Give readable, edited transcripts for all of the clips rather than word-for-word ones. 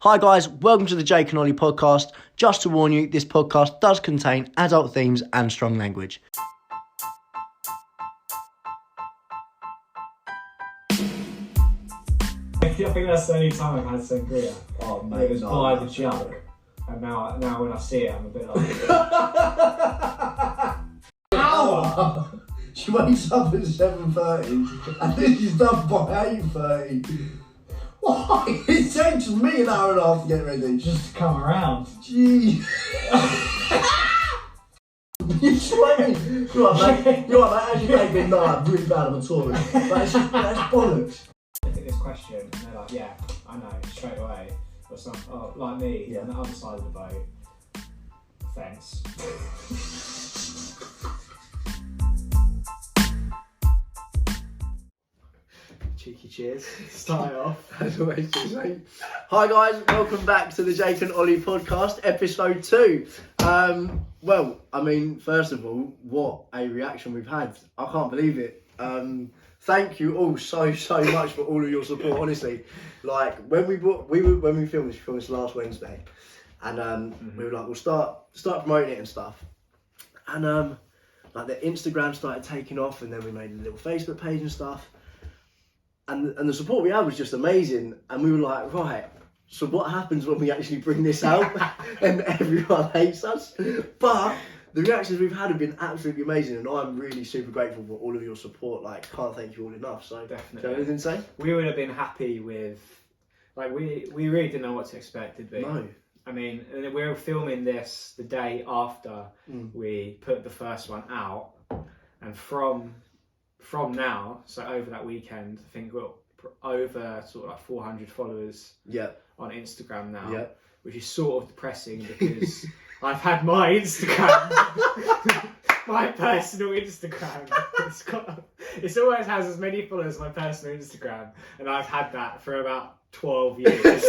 Hi guys, welcome to the Jake and Ollie podcast. Just to warn you, this podcast does contain adult themes and strong language. I think that's the only time I've had sangria. Oh mate, it was by the jug, and now when I see it, I'm a bit like. Ow! She wakes up at 7:30 and then she's done by 8:30. Why? It takes me an hour and a half to get ready. Just to come around. Gee. You're sweating. You're right, mate. As you make me know I'm really bad at a tourist. That's bollocks. I think this question, and they're like, yeah, I know, straight away. Or some, like me, on the other side of the boat. Thanks. Cheeky cheers. Start it off. As always, hi guys, welcome back to the Jake and Ollie podcast, episode 2. Well, I mean, first of all, what a reaction we've had. I can't believe it. Thank you all so much for all of your support. Honestly, like when we filmed this last Wednesday, and we were like, we'll start promoting it and stuff, and like the Instagram started taking off, and then we made a little Facebook page and stuff, and the support we had was just amazing, and we were like, right, so what happens when we actually bring this out and everyone hates us? But the reactions we've had have been absolutely amazing, and I'm really super grateful for all of your support. Like, can't thank you all enough. So Definitely. Do you have anything to say? We would have been happy with, like, we really didn't know what to expect, did we? No. I mean, we were filming this the day after we put the first one out, and from now, so over that weekend, I think we're over sort of like 400 followers on Instagram now, which is sort of depressing because I've had my Instagram, my personal Instagram, it always has as many followers as my personal Instagram, and I've had that for about 12 years.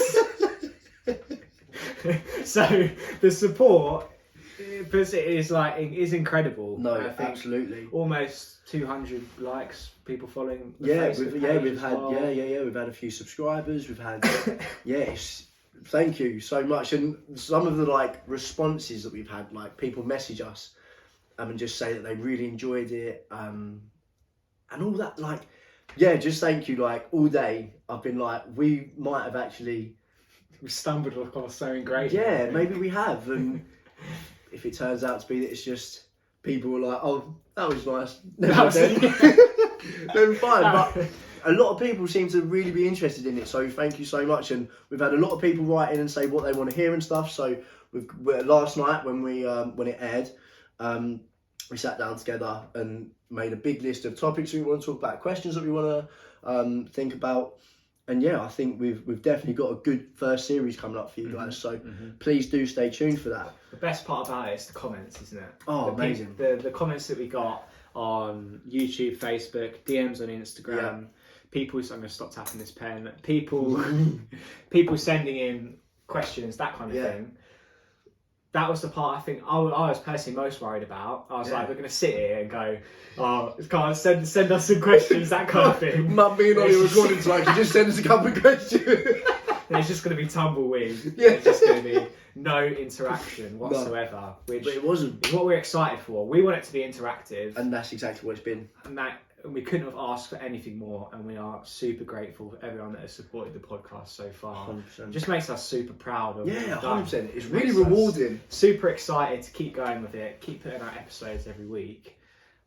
So the support is incredible. No, I think absolutely. Almost 200 likes, people following. We've had a few subscribers. We've had thank you so much, and some of the like responses that we've had, like people message us and just say that they really enjoyed it, and all that. Like, just thank you. Like all day, I've been like, we might have actually stumbled upon something great. Yeah, maybe we have, and if it turns out to be that it's just people were like, oh, that was nice, then fine. But a lot of people seem to really be interested in it, so thank you so much. And we've had a lot of people write in and say what they want to hear and stuff. So last night when it aired, we sat down together and made a big list of topics we want to talk about, questions that we want to think about. And I think we've definitely got a good first series coming up for you guys. So please do stay tuned for that. The best part about it is the comments, isn't it? Oh, amazing. The comments that we got on YouTube, Facebook, DMs on Instagram, people, so I'm going to stop tapping this pen, people sending in questions, that kind of thing. That was the part I think I was personally most worried about. I was like, we're going to sit here and go, oh, can't send us some questions, that kind of thing. Me and Ollie were recording tonight, you just send us a couple of questions. It's just going to be tumbleweed. It's just going to be no interaction whatsoever. Which but it wasn't. Is what we're excited for. We want it to be interactive. And that's exactly what it's been. And we couldn't have asked for anything more, and we are super grateful for everyone that has supported the podcast so far. 100%. Just makes us super proud of 100%. It's really rewarding. Super excited to keep going with it, keep putting out episodes every week.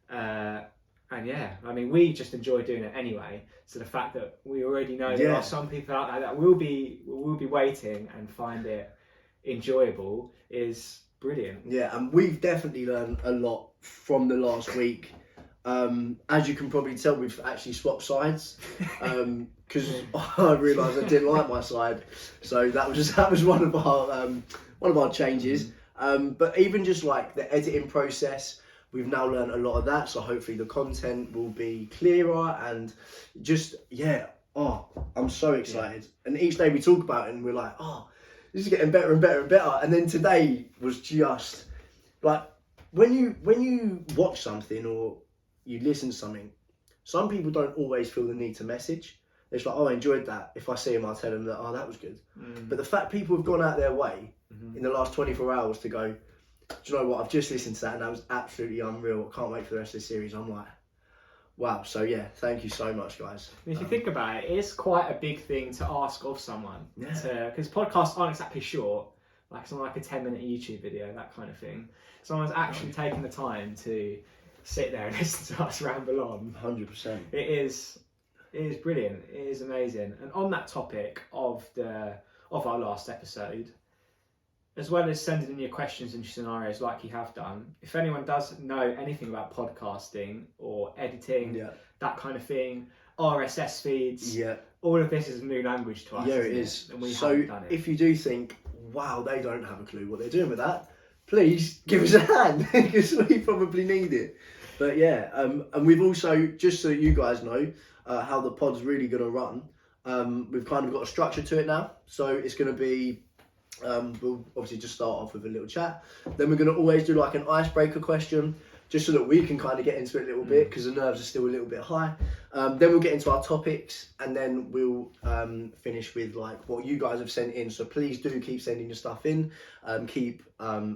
And I mean, we just enjoy doing it anyway. So the fact that we already know there are some people out there that will be waiting and find it enjoyable is brilliant. Yeah, and we've definitely learned a lot from the last week. As you can probably tell, we've actually swapped sides because I realised I didn't like my side, so that was one of our changes. But even just like the editing process, we've now learned a lot of that. So hopefully the content will be clearer and just I'm so excited. And each day we talk about it and we're like, this is getting better and better and better. And then today was just like when you watch something or you listen to something, some people don't always feel the need to message, It's like, oh, I enjoyed that. If I see them, I'll tell them that, oh, that was good. But the fact people have gone out their way in the last 24 hours to go, do you know what? I've just listened to that and that was absolutely unreal. I can't wait for the rest of the series. I'm like, wow. So yeah, thank you so much, guys. If you think about it, it's quite a big thing to ask of someone. Because podcasts aren't exactly short, like something like a 10-minute YouTube video, that kind of thing. Someone's actually taken the time to sit there and listen to us ramble on. 100%. It is brilliant. It is amazing. And on that topic of our last episode, as well as sending in your questions and scenarios like you have done, if anyone does know anything about podcasting or editing, that kind of thing, RSS feeds, all of this is new language to us. Yeah, it is. And we so haven't done it. if you do think, wow, they don't have a clue what they're doing with that, please give us a hand because we probably need it. But yeah, and we've also, just so you guys know how the pod's really going to run, we've kind of got a structure to it now. So it's going to be, we'll obviously just start off with a little chat. Then we're going to always do like an icebreaker question, just so that we can kind of get into it a little bit, because the nerves are still a little bit high. Then we'll get into our topics, and then we'll finish with like what you guys have sent in. So please do keep sending your stuff in. Keep,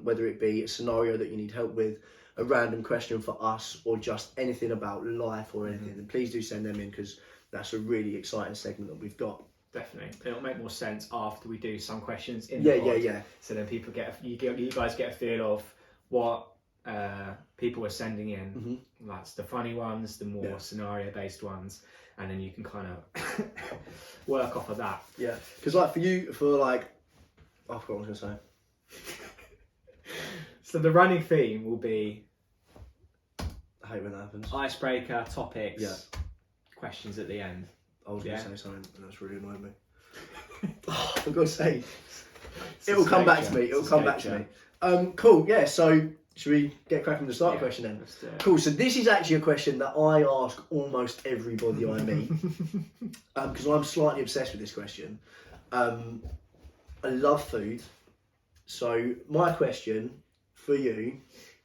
whether it be a scenario that you need help with, a random question for us, or just anything about life or anything, then please do send them in, because that's a really exciting segment that we've got. Definitely, it'll make more sense after we do some questions in the the pod. Yeah. So then people you guys get a feel of what people are sending in. That's the funny ones, the more scenario-based ones, and then you can kind of work off of that. Yeah, because like I forgot what I was going to say. So the running theme will be, I hate when that happens. Icebreaker, topics, questions at the end. I was going to say something and that's really annoyed me. For God's sake. It'll come back to me. It'll come back to me. Cool, yeah, so should we get cracking with the start question then? Cool, so this is actually a question that I ask almost everybody I meet. Because I'm slightly obsessed with this question. I love food. So my question for you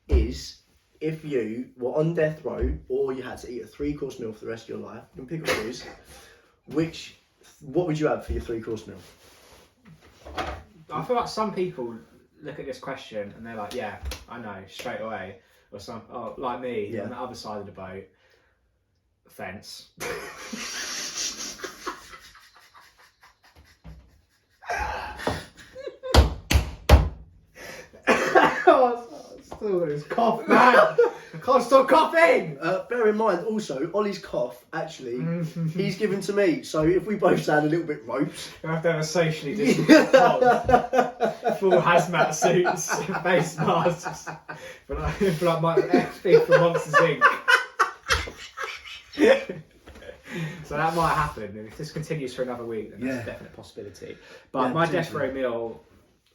is, if you were on death row or you had to eat a 3-course meal for the rest of your life, you can pick or choose, what would you have for your 3-course meal? I feel like some people look at this question and they're like, yeah, I know, straight away. Or some, like me, on the other side of the boat, fence. It's cough, man. I can't stop coughing. Bear in mind, also, Ollie's cough, actually, he's given to me. So if we both sound a little bit ropes, you have to have a socially distanced cough. Full hazmat suits, face masks, but like my thing from Monsters Inc. So that might happen, and if this continues for another week, then that's a definite possibility. But my death row meal,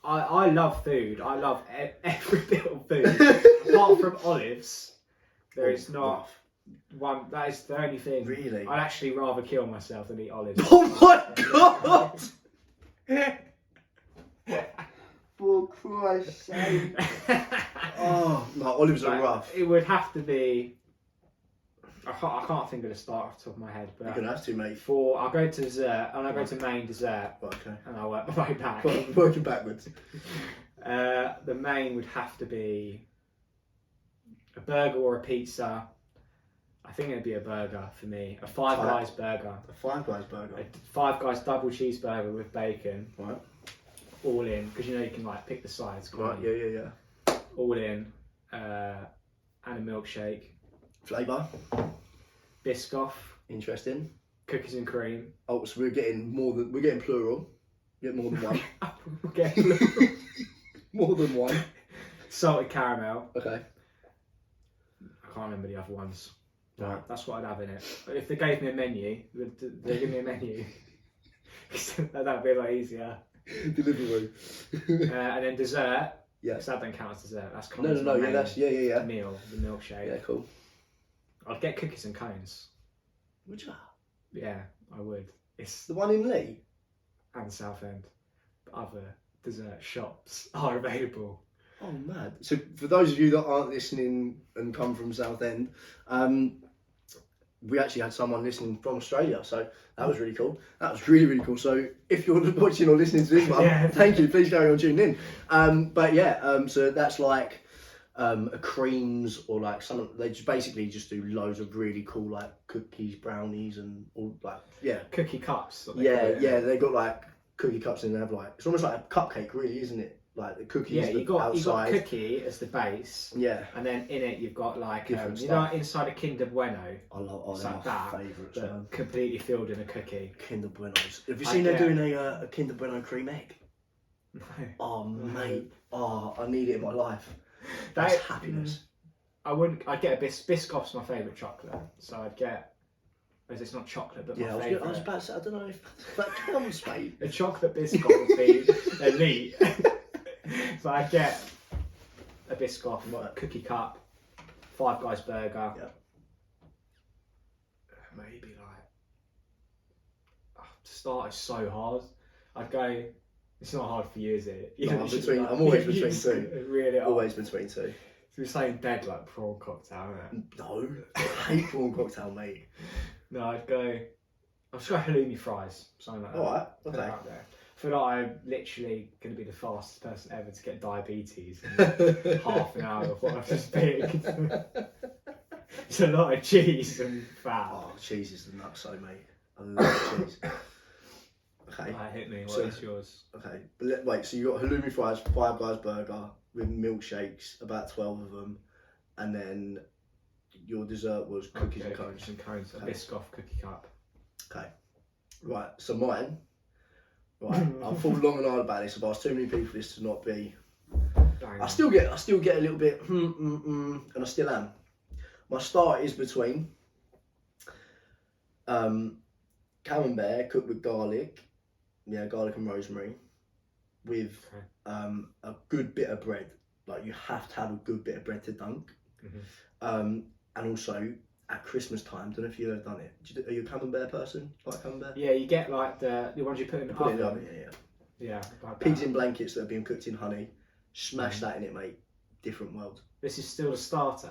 I love food. I love every bit of food. Apart from olives, there is not one. That is the only thing. Really? I'd actually rather kill myself than eat olives. Oh my god! For Christ's sake! Oh, no, olives are rough. It would have to be. I can't think of the start off the top of my head, but you're gonna have to, mate. I'll go to dessert, and I'll go to main dessert, and I'll work my way back. Working backwards. The main would have to be a burger or a pizza. I think it'd be a burger for me. A Five Guys burger. A Five Guys burger. A Five Guys double cheeseburger with bacon. Right. All in, because you can like pick the sides. Right. Yeah. All in, and a milkshake. Flavour. Biscoff. Interesting. Cookies and cream. Oh, so we're getting plural. Get more than one. We're getting plural. More than one. Salted caramel. Okay. I can't remember the other ones. Right. That's what I'd have in it. But if they gave me a menu, they give me a menu. That'd be a lot easier. Delivery. And then dessert. Yeah. Because that don't count as dessert. That's kind of my main meal, the milkshake. Yeah, cool. I'd get cookies and cones. Would you? Yeah, I would. It's the one in Lee and Southend. Other dessert shops are available. Oh, mad. So for those of you that aren't listening and come from Southend, we actually had someone listening from Australia, so that was really cool. That was really, really cool. So if you're watching or listening to this one, thank you. Please carry on tuning in. So that's like a creams or like some. They just basically just do loads of really cool like cookies, brownies, and all like cookie cups. They got like cookie cups and they have like it's almost like a cupcake, really, isn't it? Like the cookies. Yeah, you got outside. cookie as the base. Yeah, and then in it you've got like inside a Kinder Bueno. I love like my that, favourites. but completely filled in a cookie. Kinder Buenos. Have you seen they're doing a Kinder Bueno cream egg? No. Oh mate, I need it in my life. That's happiness. I'd get a Biscoff's my favourite chocolate, so I'd get. As it's not chocolate, but my favourite. I was about to say, I don't know if that counts, mate. A chocolate Biscoff would be elite. So I get a Biscoff, cookie cup, Five Guys burger. Yeah. Maybe like to start is so hard. I'd go. It's not hard for you, is it? No, I'm always between two. Really, always between two. So you're saying dead like prawn cocktail, isn't it? No, I hate prawn cocktail, mate. No, I'd just go halloumi fries, something like that. Alright, Put okay. it out there. I feel like I'm literally going to be the fastest person ever to get diabetes in half an hour of what I've just picked. It's a lot of cheese and fat. Oh, cheese is the nutso, mate. I love cheese. Okay. Hit me. What is yours? Okay, but wait. So you got halloumi fries, Five Guys burger with milkshakes, about 12 of them, and then your dessert was cookies and cones. Cookies and cones. Okay. A Biscoff cookie cup. Okay. Right. So mine. Right. I've thought long and hard about this. I've asked too many people for this to not be. Dang. I still get a little bit and I still am. My start is between camembert cooked with garlic, garlic and rosemary, with a good bit of bread. Like you have to have a good bit of bread to dunk. Mm-hmm. And also at Christmas time, don't know if you've ever done it. Are you a camembert person? Like camembert? Yeah, you get like the ones you put in the Put it in the oven. oven, Yeah, like Pigs that. in blankets that have been cooked in honey. Smash that in it, mate. Different world. This is still the starter.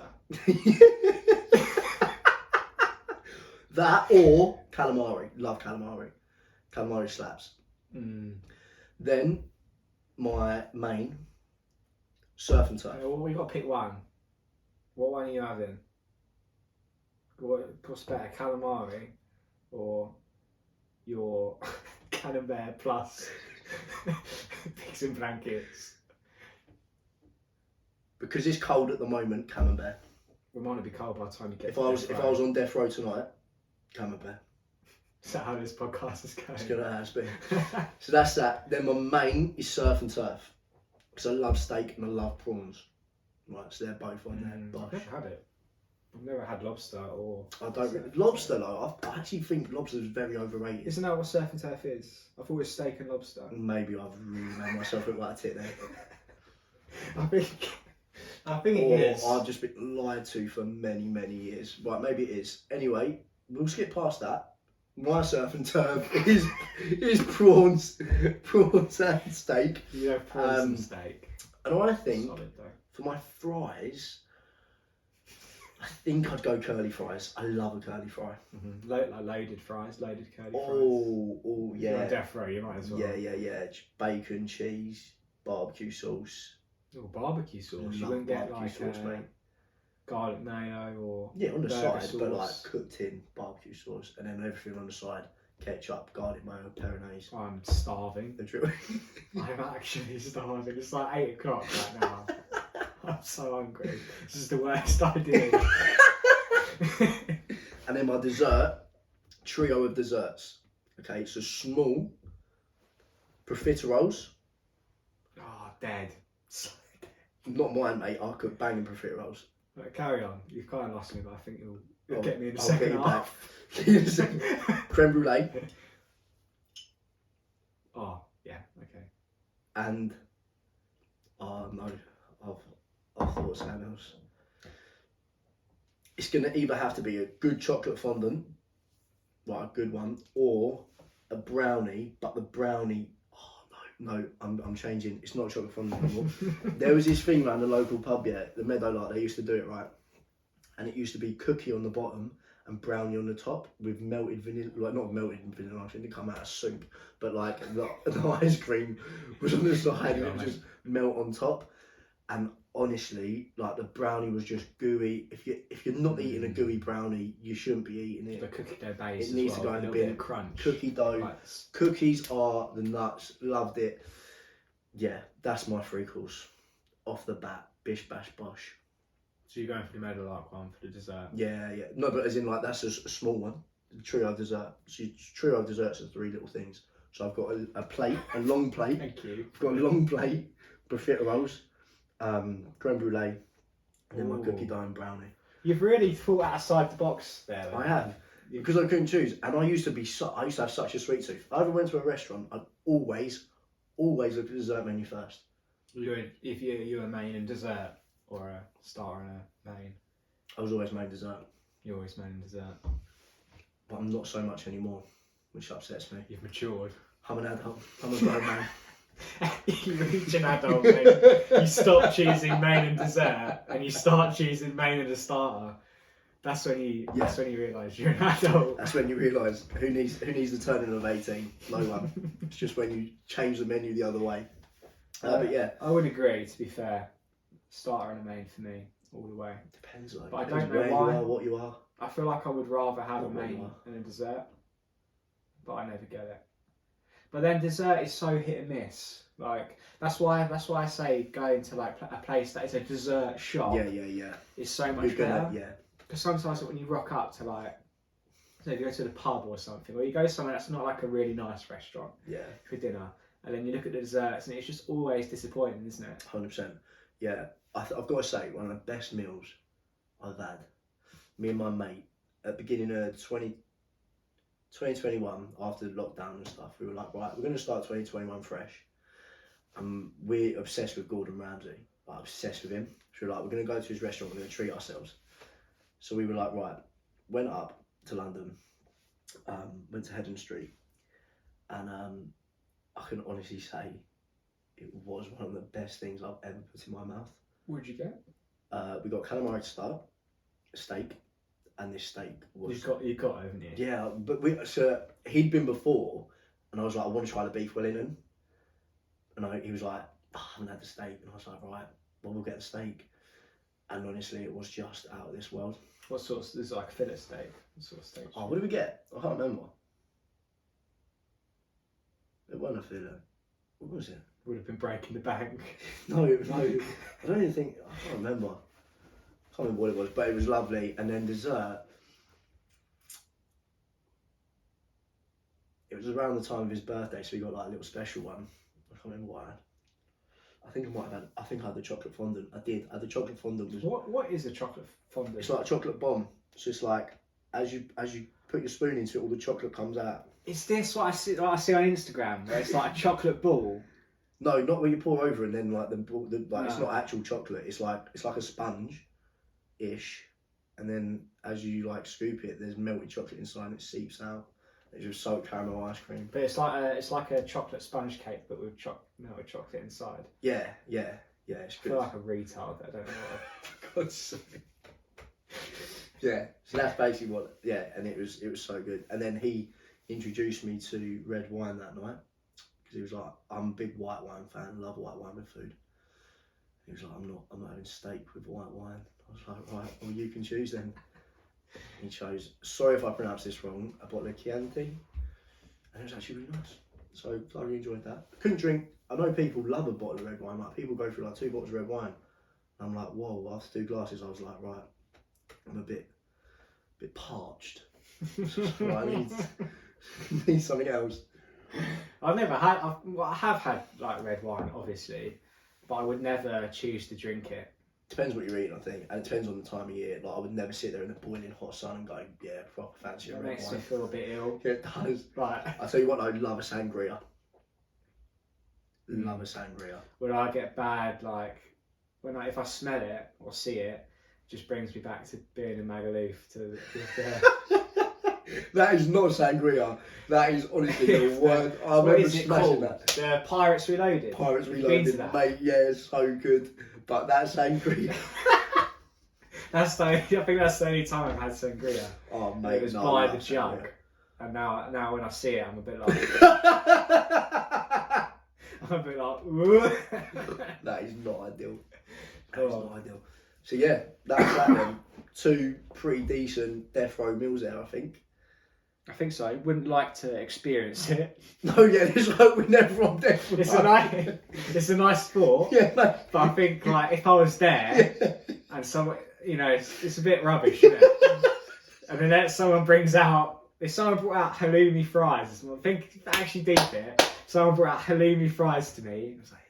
That or calamari. Love calamari. Calamari slaps. Then my main surf and turf. Well, we've got to pick one. What one are you having? What's better, calamari or your camembert plus pigs in blankets? Because it's cold at the moment, camembert. We might not be cold by the time you get. If I was on death row tonight, camembert. Is that how this podcast is going? It's gonna have to be. So that's that. Then my main is surf and turf. Because I love steak and I love prawns. Right, so they're both on there. I've never had it. I've never had lobster or. I don't really, lobster though. I actually think lobster is very overrated. Isn't that what surf and turf is? I thought it was steak and lobster. Maybe I've really made myself look like a tit there. I think it is. I've just been lied to for many, many years. Right, maybe it is. Anyway, we'll skip past that. My surf and turf is prawns and steak. You have prawns and steak. And I think Solid, though. for my fries, I think I'd go curly fries. I love a curly fry. Mm-hmm. Like loaded fries, loaded curly fries. Oh, yeah. You're on death row, you might as well. Yeah. Bacon, cheese, barbecue sauce. Oh, barbecue sauce. I You love wouldn't get barbecue like sauce, mate. garlic mayo or On the burger side, sauce. but like cooked in barbecue sauce, and then everything on the side: ketchup, garlic mayo, peronaise. I'm starving. The drill. I'm actually starving. It's like 8 o'clock right now. I'm so hungry. This is the worst idea. And then my dessert, trio of desserts. Okay, so small profiteroles. Oh, dead. So dead. Not mine, mate. I cook banging profiteroles. Right, carry on. You've kind of lost me, but I think you'll I'll get me in the I'll second get you half. back. Creme brulee. Oh, yeah, okay. And no, I've thought of something else. It's gonna either have to be a good chocolate fondant, right, a good one, or a brownie. But the brownie, no, I'm changing. It's not chocolate fondant anymore. There was this thing around the local pub, the Meadowlark. They used to do it right, and it used to be cookie on the bottom and brownie on the top with melted vanilla, like not melted vanilla, I think it come out of soup, but like the ice cream was on the side and it would just melt on top. And honestly, like the brownie was just gooey. If you're not eating a gooey brownie, you shouldn't be eating it. The cookie dough base. It needs to go in the bin. Crunch. Cookie dough. Like, cookies are the nuts. Loved it. Yeah, that's my 3 course off the bat. Bish bash bosh. So you're going for the Meadowlark one for the dessert? Yeah. No, but as in like that's a small one. The trio dessert. So trio desserts are 3 little things. So I've got a plate, a long plate. Thank you. I've got a long plate, profiteroles, creme brulee, and then my cookie dough and brownie. You've really thought outside the box there. I have, because I couldn't choose, and I used to have such a sweet tooth. If I ever went to a restaurant, I'd always look at the dessert menu first. If you're a main and dessert, or a starter and a main. I was always main dessert. You're always main and dessert. But I'm not so much anymore, which upsets me. You've matured. I'm an adult. I'm a grown man. You reach an adult, mate. You stop choosing main and dessert, and you start choosing main and a starter. That's when you realise you're an adult. That's when you realise who needs the turning of 18. No one. It's just when you change the menu the other way. But yeah, I would agree. To be fair, starter and a main for me all the way. Depends. Like, but I depends don't know where why. you are, what you are. I feel like I would rather have Not a what you main are. than a dessert, but I never get it. But then dessert is so hit and miss. Like that's why I say going to like a place that is a dessert shop. Yeah. Is so much better. Yeah. Because sometimes when you rock up to like, so if you go to the pub or something, or you go somewhere that's not like a really nice restaurant for dinner, and then you look at the desserts and it's just always disappointing, isn't it? 100%. Yeah, I've got to say, one of the best meals I've had, me and my mate, at the beginning of 2021, after the lockdown and stuff, we were like, right, we're going to start 2021 fresh. We're obsessed with Gordon Ramsay, like obsessed with him. So we're like, we're going to go to his restaurant, we're going to treat ourselves. So we were like, right, went up to London, went to Hedden Street, and I can honestly say it was one of the best things I've ever put in my mouth. What'd you get? We got calamari to start, steak, and this steak was... You got it, haven't you? Yeah, but he'd been before, and I was like, I want to try the beef Wellington. And he was like, I haven't had the steak. And I was like, right, well, we'll get the steak. And honestly, it was just out of this world. What sort of, this is like a fillet steak? What sort of steak? Oh, what did we get? I can't remember. It wasn't a fillet. What was it? Would have been breaking the bank. No, I don't even think, I can't remember. I can't remember what it was, but it was lovely. And then dessert, it was around the time of his birthday, so he got like a little special one. I can't remember what I had. I think I had the chocolate fondant. I did. I had the chocolate fondant. What is a chocolate fondant? It's like a chocolate bomb. So it's like, as you put your spoon into it, all the chocolate comes out. Is this what I see on Instagram, where it's like a chocolate ball? No, not where you pour over and then like it's No. not actual chocolate. It's like a sponge, ish, and then as you like scoop it, there's melted chocolate inside and it seeps out. It's just soaked caramel ice cream. But it's like a chocolate sponge cake, but with melted chocolate inside. Yeah, it's I good. feel like a retard. I don't know For God's sake. Yeah, so that's basically what. Yeah, and it was so good. And then he introduced me to red wine that night because he was like, I'm a big white wine fan, love white wine with food. He was like, I'm not having steak with white wine. I was like, right, well you can choose then. He chose, sorry if I pronounce this wrong, a bottle of Chianti, and it was actually really nice. So I really enjoyed that. Couldn't drink. I know people love a bottle of red wine. Like people go through like 2 bottles of red wine. And I'm like, whoa. After 2 glasses, I was like, right, I'm a bit parched. Right, I need something else. I've never had. I have had like red wine, obviously, but I would never choose to drink it. Depends what you're eating, I think, and it depends on the time of year. Like I would never sit there in the boiling hot sun and go, yeah, proper fancy a It red makes wine. me feel a bit ill. Yeah, it does. Right. I tell you what, I love a sangria. Love a sangria. When I get bad, like if I smell it or see it, it just brings me back to being in Magaluf. That is not sangria. That is honestly the word. I remember smashing that. The Pirates Reloaded. Pirates You've been to Reloaded, that? mate. Yeah, it's so good. But that sangria. I think that's the only time I've had sangria. Oh mate, It was no, by I the love jug, sangria. and now when I see it, I'm a bit like, Ooh. That is not ideal. That is Oh. not ideal. So yeah, that's that then. 2 pretty decent death row meals there, I think. I think so. Wouldn't like to experience it. No, yeah, let's hope we're never on death row. It's a nice sport. Yeah, mate. But I think like if I was there Yeah. and someone, it's a bit rubbish, isn't it? And then someone brings out, if someone brought out halloumi fries, I think actually deep it, someone brought out halloumi fries to me. I was like,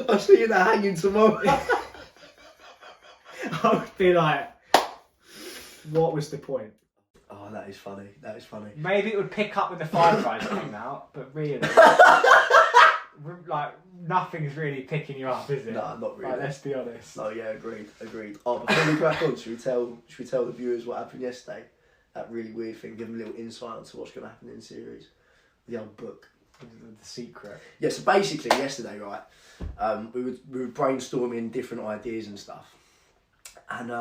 I'll see you there hanging tomorrow. I would be like, what was the point? Oh, that is funny. That is funny. Maybe it would pick up when the fire fries came out, but really, like nothing's really picking you up, is it? No, not really. Like, let's be honest. No, yeah, agreed. Oh, before we crack on, should we tell the viewers what happened yesterday? That really weird thing. Give them a little insight into what's going to happen in the series. The old book. The secret. Yeah. So basically, yesterday, right, we were brainstorming different ideas and stuff, and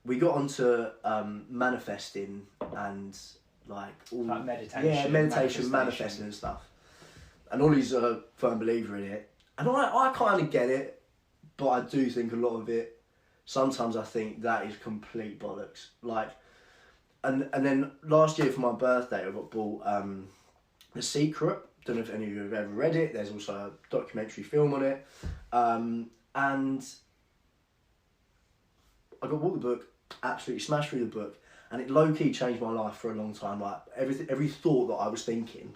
we got onto manifesting and like all meditation. Yeah, meditation, manifesting and stuff. And Ollie's a firm believer in it, and I kind of get it, but I do think a lot of it. Sometimes I think that is complete bollocks. Like, and then last year for my birthday, I got bought The Secret. Don't know if any of you have ever read it. There's also a documentary film on it, and I got bought the book. Absolutely smashed through the book, and it low key changed my life for a long time. Like every thought that I was thinking,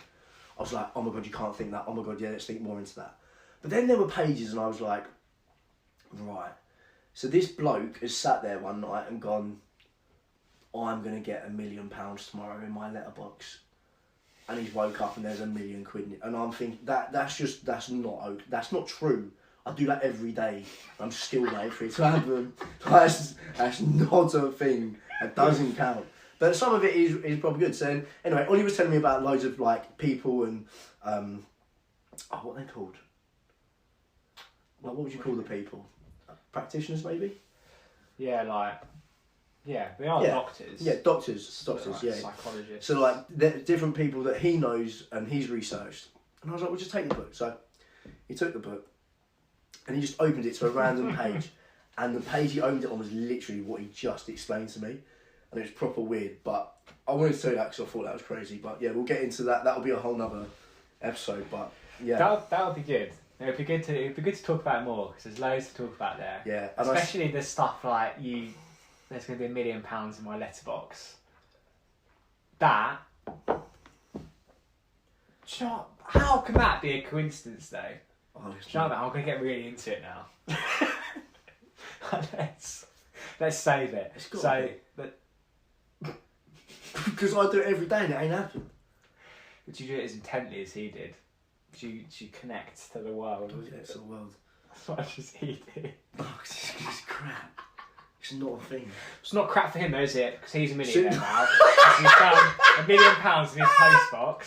I was like, oh my god, you can't think that. Oh my god, yeah, let's think more into that. But then there were pages, and I was like, right. So this bloke has sat there one night and gone, I'm gonna get £1 million tomorrow in my letterbox, and he's woke up and there's £1 million in it, and I'm thinking that's not true. I do that every day. I'm still waiting for it to happen. That's not a thing. That doesn't count. But some of it is probably good. So anyway, Ollie was telling me about loads of like people and what are they called? Like, what would you call the people? Practitioners, maybe? Yeah, they are doctors. Yeah, doctors, Like yeah. Psychologists. So like, they're different people that he knows and he's researched. And I was like, well, just take the book. So he took the book and he just opened it to a random page. And the page he opened it on was literally what he just explained to me. And it was proper weird. But I wanted to tell you that because I thought that was crazy. But yeah, we'll get into that. That'll be a whole nother episode. But yeah. That would be good. It'd be good to talk about it more because there's loads to talk about there. Yeah. Especially the stuff like there's going to be £1 million in my letterbox. That. How can that be a coincidence though? Honestly. I'm going to get really into it now. Let's save it. Because I do it every day and it ain't happened. Would you do it as intently as he did? Would you connect to the world? Yeah, it's the world. As much as he did. Oh, it's crap. It's not a thing. It's not crap for him though, is it? Because he's a millionaire now. He's found £1 million in his postbox.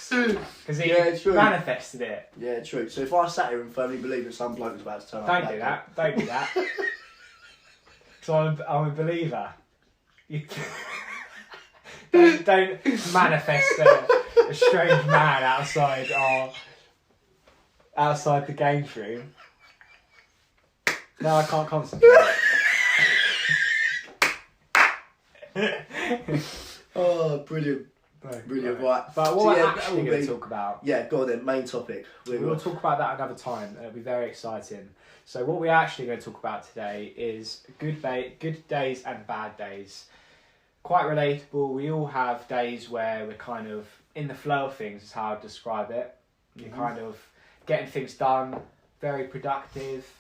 Because he manifested it. Yeah, true. So if I sat here and firmly believe that some bloke was about to turn up... Don't do that. So I'm a believer. Don't manifest a strange man outside the games room. No, I can't concentrate. Oh, brilliant. Brilliant, right. But what we're actually going to talk about... Yeah, go on then, main topic. We'll talk about that another time. It'll be very exciting. So what we're actually going to talk about today is good days and bad days. Quite relatable. We all have days where we're kind of in the flow of things, is how I'd describe it. You're kind of getting things done, very productive.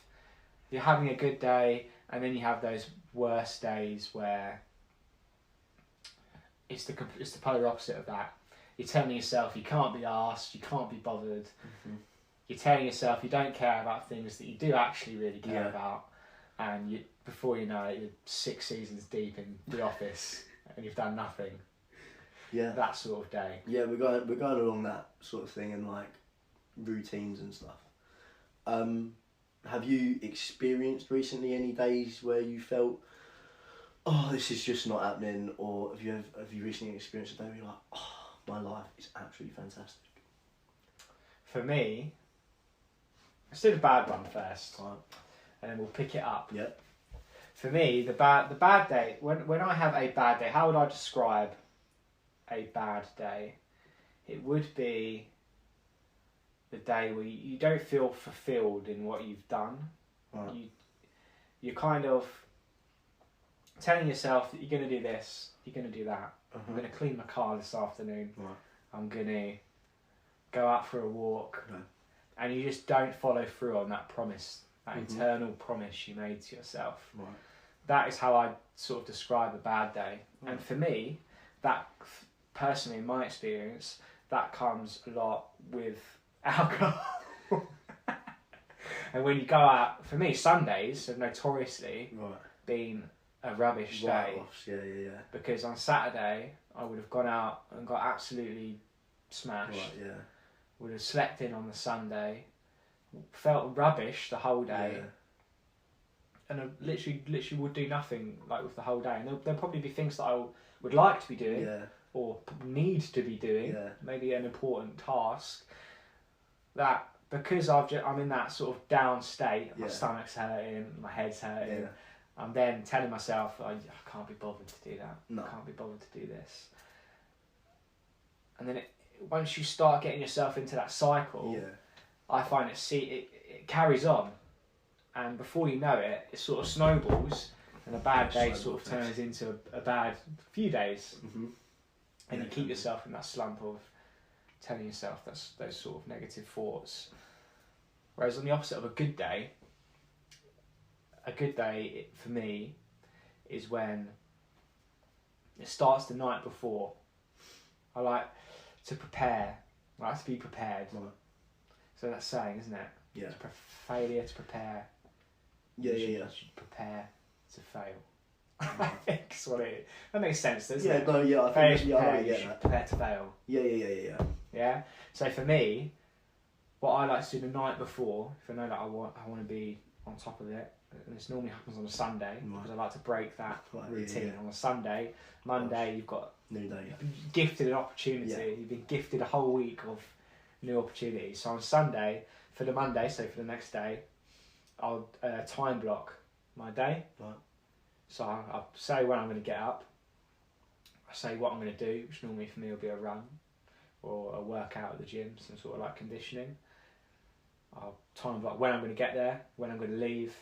You're having a good day, and then you have those worst days where it's the polar opposite of that. You're telling yourself you can't be arsed, you can't be bothered. Mm-hmm. You're telling yourself you don't care about things that you do actually really care about, and before you know it, you're 6 seasons deep in The Office and you've done nothing. Yeah, that sort of day. Yeah, we're going along that sort of thing and like routines and stuff. have you experienced recently any days where you felt, oh, this is just not happening, or have you recently experienced a day where you're like, oh, my life is absolutely fantastic? For me, let's do the bad one first, Right. and then we'll pick it up. Yeah. For me, the bad day, when I have a bad day, how would I describe a bad day? It would be the day where you don't feel fulfilled in what you've done. Right. You're kind of telling yourself that you're going to do this, you're going to do that. I'm going to clean my car this afternoon. Right. I'm going to go out for a walk. Okay. And you just don't follow through on that promise, that eternal promise you made to yourself. Right. That is how I sort of describe a bad day. Right. And for me, that personally, in my experience, that comes a lot with alcohol. And when you go out, for me, Sundays have notoriously been a rubbish day. Yeah. Because on Saturday, I would have gone out and got absolutely smashed. Right, yeah. Would have slept in on the Sunday, felt rubbish the whole day. Yeah. And I literally would do nothing like with the whole day. And there'll probably be things that I would like to be doing or need to be doing. Yeah. Maybe an important task. That because I'm in that sort of down state. My stomach's hurting, my head's hurting. Yeah. I'm then telling myself I can't be bothered to do that. No. I can't be bothered to do this. And then once you start getting yourself into that cycle, I find it carries on. And before you know it, it sort of snowballs, and a bad day sort of turns into a bad few days. And you keep yourself in that slump of telling yourself those sort of negative thoughts. Whereas on the opposite of a good day for me is when it starts the night before. I like to prepare. I like to be prepared. Right. So that's saying, isn't it? Yeah. Failure to prepare. Yeah. You should prepare to fail. I think that's what it is. That makes sense, doesn't it? I Failure think to prepare, you should prepare to fail. Yeah. Yeah? So for me, what I like to do the night before, if I know that I want to be on top of it, and this normally happens on a Sunday, because I like to break that routine. On a Sunday, Monday, you've got new day. You've been gifted an opportunity. Yeah. You've been gifted a whole week of new opportunities. So on Sunday, for the Monday, so for the next day, I'll time block my day. Right. So I'll say when I'm going to get up. I say what I'm going to do, which normally for me will be a run or a workout at the gym, some sort of like conditioning. I'll time block when I'm going to get there, when I'm going to leave.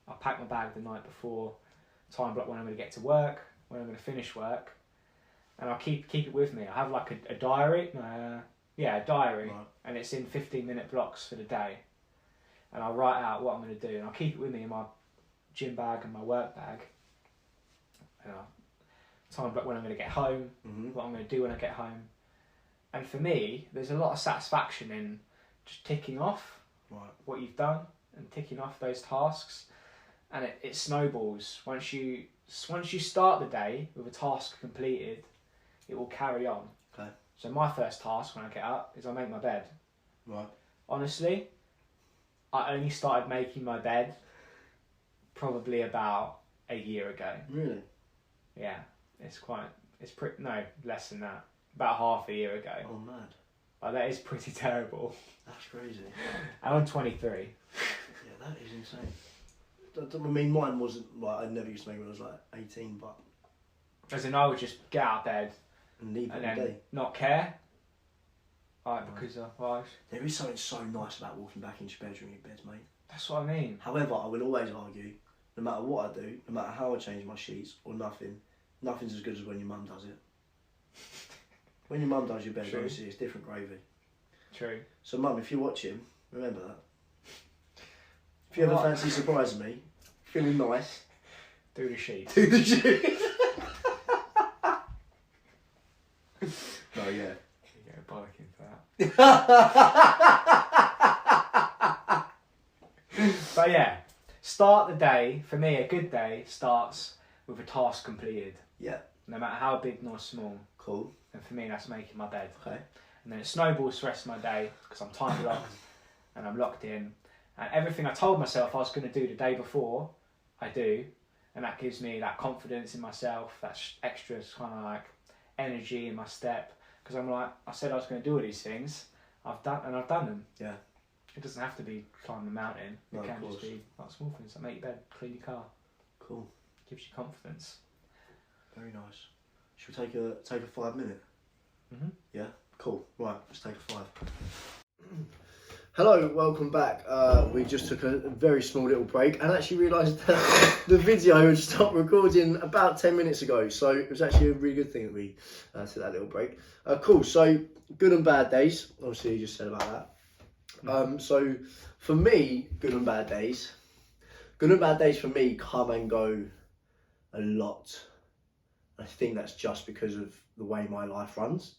I'll pack my bag the night before, time block when I'm going to get to work, when I'm going to finish work, and I'll keep it with me. I have like a diary, a diary, Right. and it's in 15-minute blocks for the day, and I'll write out what I'm going to do, and I'll keep it with me in my gym bag and my work bag, and I'll time block when I'm going to get home, what I'm going to do when I get home, and for me, there's a lot of satisfaction in just ticking off what you've done and ticking off those tasks. And it snowballs. Once you start the day with a task completed, it will carry on. Okay. So my first task when I get up is I make my bed. Right. Honestly, I only started making my bed probably about a year ago. Really? Yeah, less than that. About half a year ago. Oh, mad. Like, that is pretty terrible. That's crazy. And I'm 23. Yeah, that is insane. I mean, mine wasn't like I never used to make when I was like 18, but As in, I would just get out of bed and leave it and all then day. not care. Because There is something so nice about walking back into your bedroom, your beds, mate. that's what I mean. However, I will always argue, no matter what I do, no matter how I change my sheets or nothing's as good as when your mum does it. When your mum does your bed, True. honestly, it's different gravy. True. So, Mum, if you're watching, remember that. If you ever fancy surprising me, feeling nice, Do the sheet. do the shit. No, yeah. You get a bollocking for that. But yeah, start the day. For me, a good day starts with a task completed. Yeah. No matter how big nor small. Cool. And for me, that's making my bed. Okay. And then it snowballs the rest of my day because I'm time locked and I'm locked in. And everything I told myself I was going to do the day before, I do. And that gives me that confidence in myself, that extra kind of like energy in my step. Because I'm like, I said I was going to do all these things, I've done them. Yeah. It doesn't have to be climbing a mountain. No, It of can course. just be like small things like make your bed, clean your car. Cool. Gives you confidence. Very nice. Should we take a 5 minute? Mhm. Yeah. Cool. Right. Let's take a 5. Hello, welcome back. We just took a very small little break and actually realised that the video had stopped recording about 10 minutes ago. So it was actually a really good thing that we took that little break. Cool. So good and bad days. Obviously, you just said about that. So for me, good and bad days for me come and go a lot. I think that's just because of the way my life runs.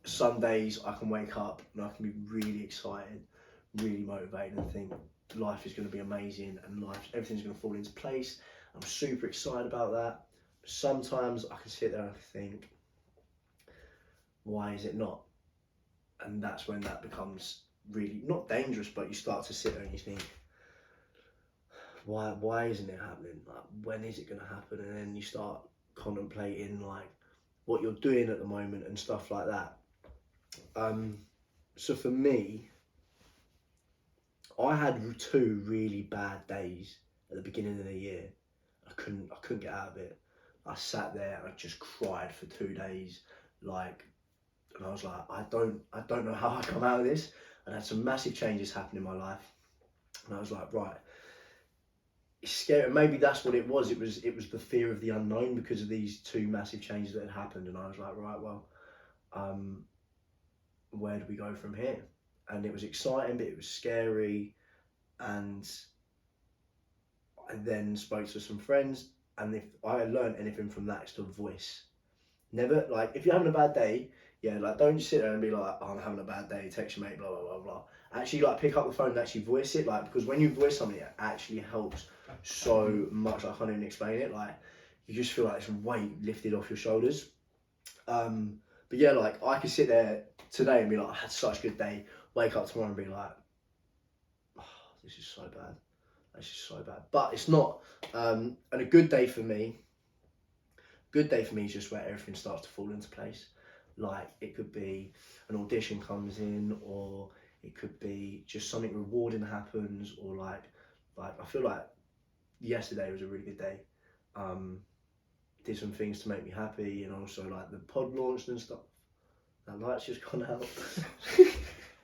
Some days I can wake up and I can be really excited, really motivated and think life is going to be amazing and everything's going to fall into place. I'm super excited about that. Sometimes I can sit there and think, why is it not? And that's when that becomes really, not dangerous, but you start to sit there and you think, why isn't it happening? Like, when is it going to happen? And then you start contemplating like what you're doing at the moment and stuff like that. So for me, I had 2 really bad days at the beginning of the year. I couldn't get out of it. I sat there and I just cried for 2 days, like, and I was like, I don't know how I come out of this. And I had some massive changes happen in my life, and I was like, right, it's scary. Maybe that's what it was. It was the fear of the unknown because of these 2 massive changes that had happened, and I was like, right, well, where do we go from here? And it was exciting, but it was scary. And I then spoke to some friends, and if I learned anything from that, it's to voice. Never, like, if you're having a bad day, yeah, like, don't sit there and be like, oh, I'm having a bad day, text your mate, blah, blah, blah, blah. Actually, like, pick up the phone and actually voice it, like, because when you voice something, it actually helps so much. I can't even explain it. Like, you just feel like this weight lifted off your shoulders. But yeah, like, I could sit there today and be like, I had such a good day, wake up tomorrow and be like, oh, this is so bad. This is so bad. But it's not. And a good day for me is just where everything starts to fall into place. Like, it could be an audition comes in, or it could be just something rewarding happens, or like I feel like yesterday was a really good day. Did some things to make me happy, and also like the pod launched and stuff. That light's just gone out.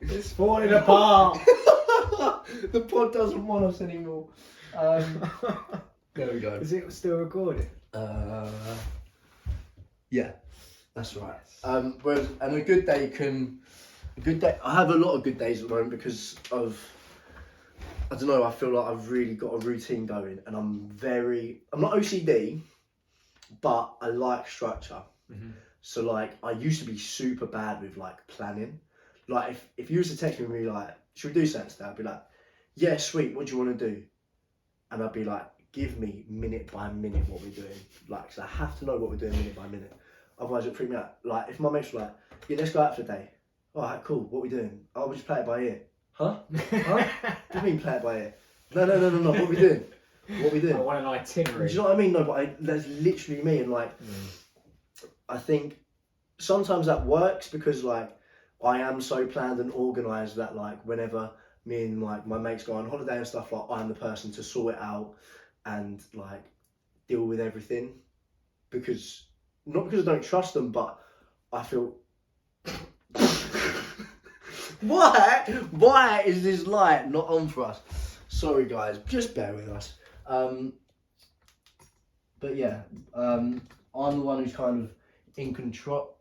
It's falling apart. The pod doesn't want us anymore. There we go. Is it still recording? Yeah, that's right. Whereas, and a good day, I have a lot of good days at the moment because of, I don't know, I feel like I've really got a routine going, and I'm not OCD, but I like structure. Mm-hmm. So like, I used to be super bad with like planning. Like, if you was to text me and be like, should we do something today? I'd be like, yeah, sweet, what do you want to do? And I'd be like, give me minute by minute what we're doing. Like, so I have to know what we're doing minute by minute. Otherwise it'll freak me out. Like, if my mates were like, yeah, let's go out for a day. Alright, cool, what are we doing? Oh, we'll just play it by ear. Huh? Huh? What do you mean play it by ear? No, what are we doing? What are we doing? I want an itinerary. Do you know what I mean? No, but that's literally me, and like, I think sometimes that works because like, I am so planned and organised that like, whenever me and like my mates go on holiday and stuff, like, I'm the person to sort it out and like deal with everything, because not because I don't trust them, but I feel why is this light not on for us? Sorry guys, just bear with us. But yeah, I'm the one who's kind of in control.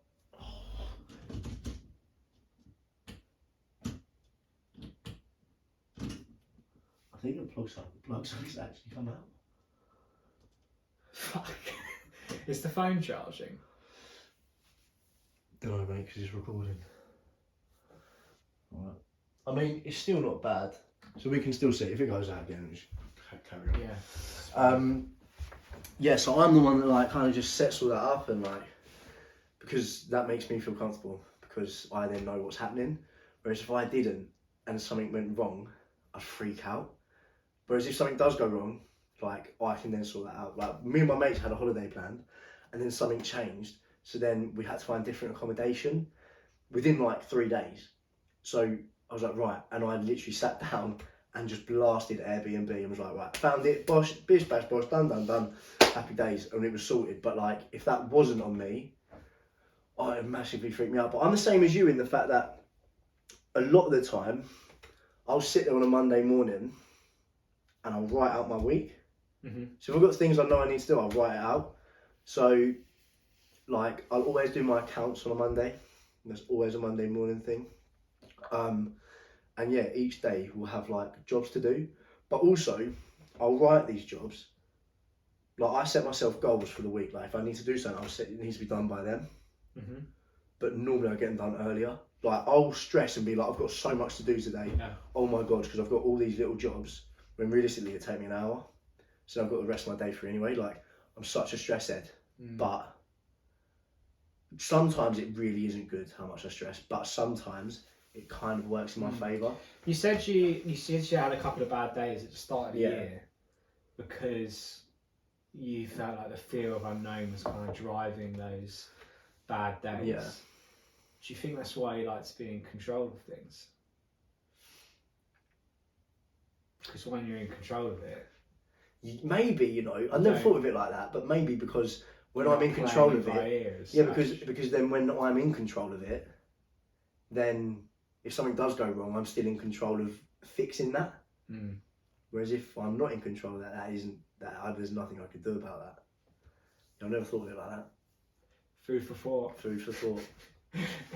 I think the plug socket's actually come out. Fuck. Is the phone charging? Don't know, mate, because it's recording. Alright. I mean, it's still not bad, so we can still see. If it goes out again, just carry on. Yeah. Yeah, so I'm the one that like kind of just sets all that up, and like, because that makes me feel comfortable, because I then know what's happening. Whereas if I didn't, and something went wrong, I'd freak out. Whereas if something does go wrong, like, I can then sort that out. Like, me and my mates had a holiday planned, and then something changed, so then we had to find different accommodation within like 3 days. So I was like, right, and I literally sat down and just blasted Airbnb and was like, right, found it, bosh, bish, bash, bosh, done, happy days, and it was sorted. But like, if that wasn't on me, it massively freaked me out. But I'm the same as you in the fact that a lot of the time, I'll sit there on a Monday morning and I'll write out my week. Mm-hmm. So if I've got things I know I need to do, I'll write it out. So, like, I'll always do my accounts on a Monday. There's always a Monday morning thing. And yeah, each day we'll have like jobs to do. But also, I'll write these jobs. Like, I set myself goals for the week. Like, if I need to do something, I'll set it needs to be done by then. Mm-hmm. But normally I get them done earlier. Like, I'll stress and be like, I've got so much to do today. Yeah. Oh my God, because I've got all these little jobs. When realistically, it take me an hour. So I've got the rest of my day for anyway. Like, I'm such a stress head. But sometimes it really isn't good how much I stress. But sometimes it kind of works in my favour. You said you had a couple of bad days at the start of the year because you felt like the fear of unknown was kind of driving those bad days. Yeah. Do you think that's why you like to be in control of things? Because when you're in control of it, Maybe, you know, I never thought of it like that, but maybe because when I'm in control of it, because then when I'm in control of it, then if something does go wrong, I'm still in control of fixing that. Whereas if I'm not in control of that, there's nothing I could do about that. I never thought of it like that. Food for thought. Food for thought.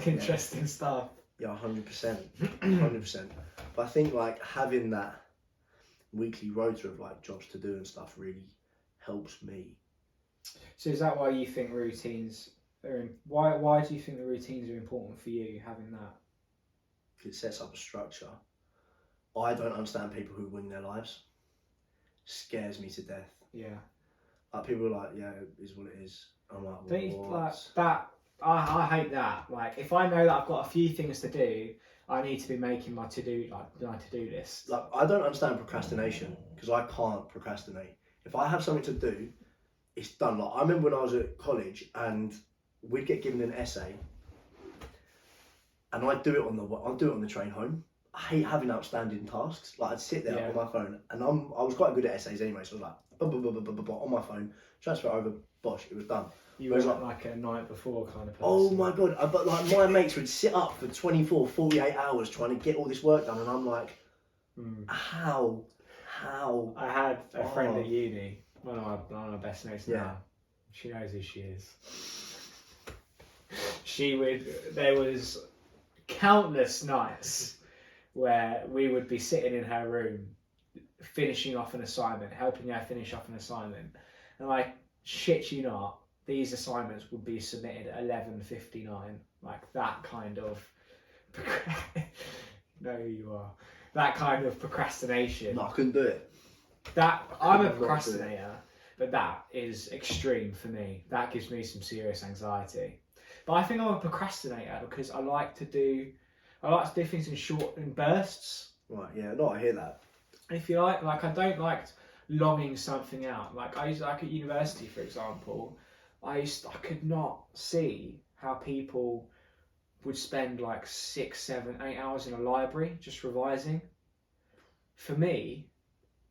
Interesting stuff. Yeah, 100%, 100%. But I think like having that weekly rota of like jobs to do and stuff really helps me. So is that why you think routines are why do you think the routines are important for you, having that? It sets up a structure. I don't understand people who wing their lives. Scares me to death. Yeah. Like, people are like, yeah, it is what it is. I'm like, Don't you, what? like that? I hate that. Like, if I know that I've got a few things to do, I need to be making my to-do list. Like, I don't understand procrastination because I can't procrastinate. If I have something to do, it's done. Like, I remember when I was at college and we'd get given an essay, and I'd do it on the train home. I hate having outstanding tasks. Like, I'd sit there on my phone, and I was quite good at essays anyway, so I was like, on my phone, transfer it over, bosh, it was done. You were like a night before kind of person. Oh my God, but like my mates would sit up for 24, 48 hours trying to get all this work done, and I'm like, how? I had a friend at uni, one of my best mates now. She knows who she is. There was countless nights where we would be sitting in her room, finishing off an assignment, helping her finish off an assignment, and like, shit you not, these assignments would be submitted at 11:59, like that kind of know who you are, that kind of procrastination. No, I couldn't do it. I'm a procrastinator, but that is extreme for me. That gives me some serious anxiety. But I think I'm a procrastinator because I like to do things in bursts. Right, yeah, no, I hear that. If you like I don't like longing something out. Like at university, for example, I could not see how people would spend like 6, 7, 8 hours in a library just revising. For me,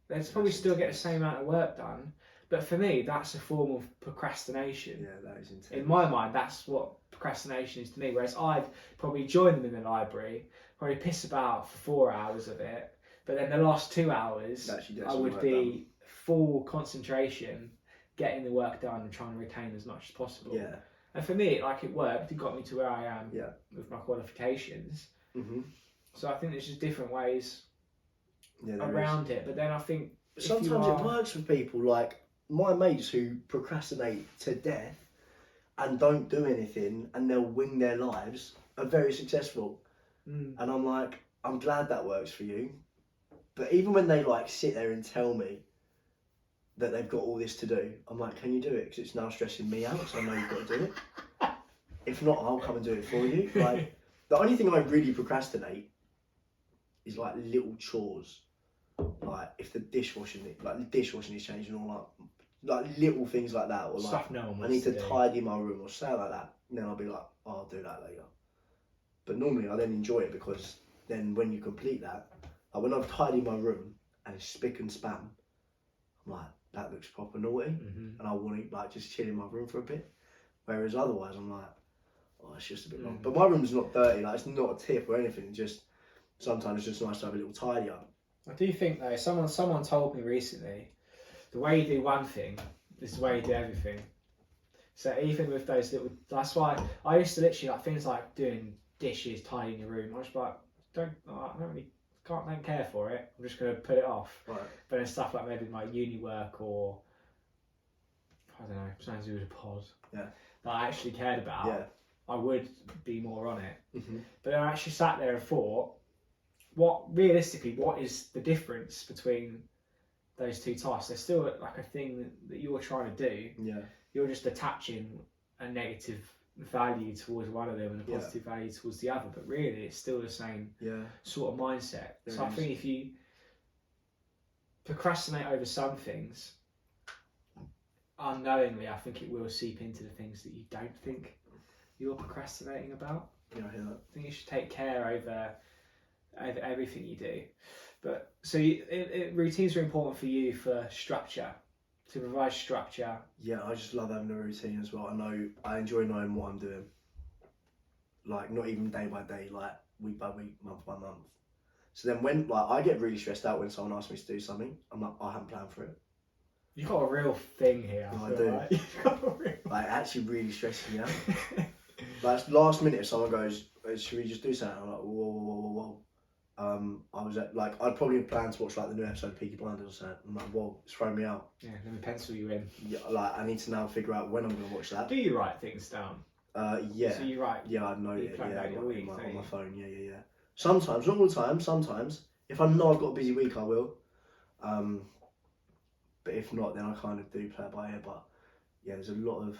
they'd probably still get the same amount of work done, but for me, that's a form of procrastination. Yeah, that is intense. In my mind, that's what procrastination is to me. Whereas I'd probably join them in the library, probably piss about for 4 hours of it, but then the last 2 hours, I would be full concentration, getting the work done and trying to retain as much as possible. Yeah. And for me, like, it worked. It got me to where I am with my qualifications. Mm-hmm. So I think there's just different ways around it. But then I think sometimes it works for people. Like my mates who procrastinate to death and don't do anything, and they'll wing their lives, are very successful. And I'm like, I'm glad that works for you. But even when they like sit there and tell me that they've got all this to do, I'm like, can you do it? Because it's now stressing me out, so I know you've got to do it. If not, I'll come and do it for you. Like, the only thing I really procrastinate is like little chores. Like if the dishwashing is changing, or like little things like that, or Stuff like no one I wants need to do. tidy my room or something like that. And then I'll be like, oh, I'll do that later. But normally I then enjoy it because then when you complete that, like when I've tidied my room and it's spick and span, I'm like, that looks proper naughty, and I want to like just chill in my room for a bit. Whereas otherwise I'm like, oh, it's just a bit long. But my room's not dirty, like it's not a tip or anything. Just sometimes it's just nice to have a little tidy up. I do think though, someone told me recently, the way you do one thing is the way you do everything. So even with those little, that's why I used to literally like things like doing dishes, tidying your room. I was like, don't care for it. I'm just gonna put it off. Right. But then stuff like maybe my uni work or I don't know, something to do with a pod. Yeah. That I actually cared about. Yeah. I would be more on it. Mm-hmm. But then I actually sat there and thought, what is the difference between those two tasks? There's still like a thing that you're trying to do. Yeah. You're just attaching a negative value towards one of them and a positive value towards the other. But really, it's still the same sort of mindset. So I think if you procrastinate over some things, unknowingly, I think it will seep into the things that you don't think you're procrastinating about. Yeah, I hear that. I think you should take care over everything you do. But so routines are important for you for structure, to provide structure. Yeah, I just love having a routine as well. I enjoy knowing what I'm doing. Like not even day by day, like week by week, month by month. So then when like I get really stressed out when someone asks me to do something, I'm like, I haven't planned for it. You've got a real thing here. I do. Like. You've got a real... Like it actually really stresses me out. Like last minute, if someone goes, "Should we just do something?" I'm like, whoa. I was at like I'd probably have planned to watch like the new episode of Peaky Blinders or something. I'm like, whoa, it's throwing me out. Yeah, let me pencil you in. Yeah, like I need to now figure out when I'm going to watch that. Do you write things down? Yeah. So you write. Yeah, I know you it. plan Yeah, out your week, on don't my you? phone. Yeah. Sometimes, not all the time. Sometimes, if I know I've got a busy week, I will. But if not, then I kind of do play it by ear. But yeah, there's a lot of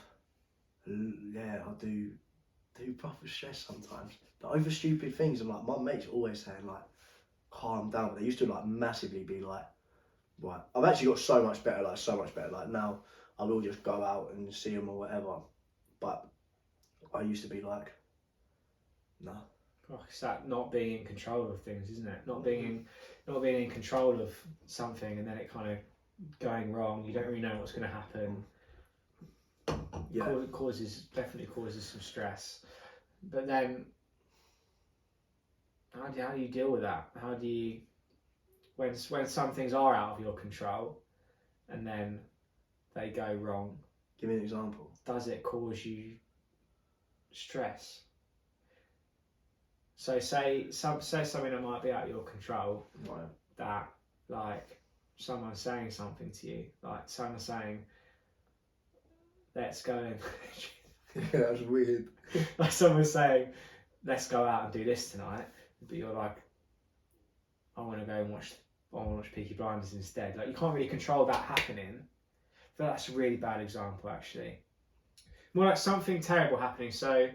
I do proper stress sometimes. But over stupid things, and like my mates always saying like, calm down. But they used to like massively be like, right. I've actually got so much better. Like now, I will just go out and see them or whatever. But I used to be like, no. Oh, it's that not being in control of things, isn't it? Not being in control of something, and then it kind of going wrong. You don't really know what's going to happen. Yeah. Definitely causes some stress. But then, how do you deal with that? How do you, when some things are out of your control, and then they go wrong? Give me an example. Does it cause you stress? So say something that might be out of your control, Right. that like someone's saying something to you, like someone saying, let's go and Yeah, that was weird. like someone's saying, let's go out and do this tonight, but you're like, I want to go and watch Peaky Blinders instead. Like you can't really control that happening. But that's a really bad example actually. More like something terrible happening. So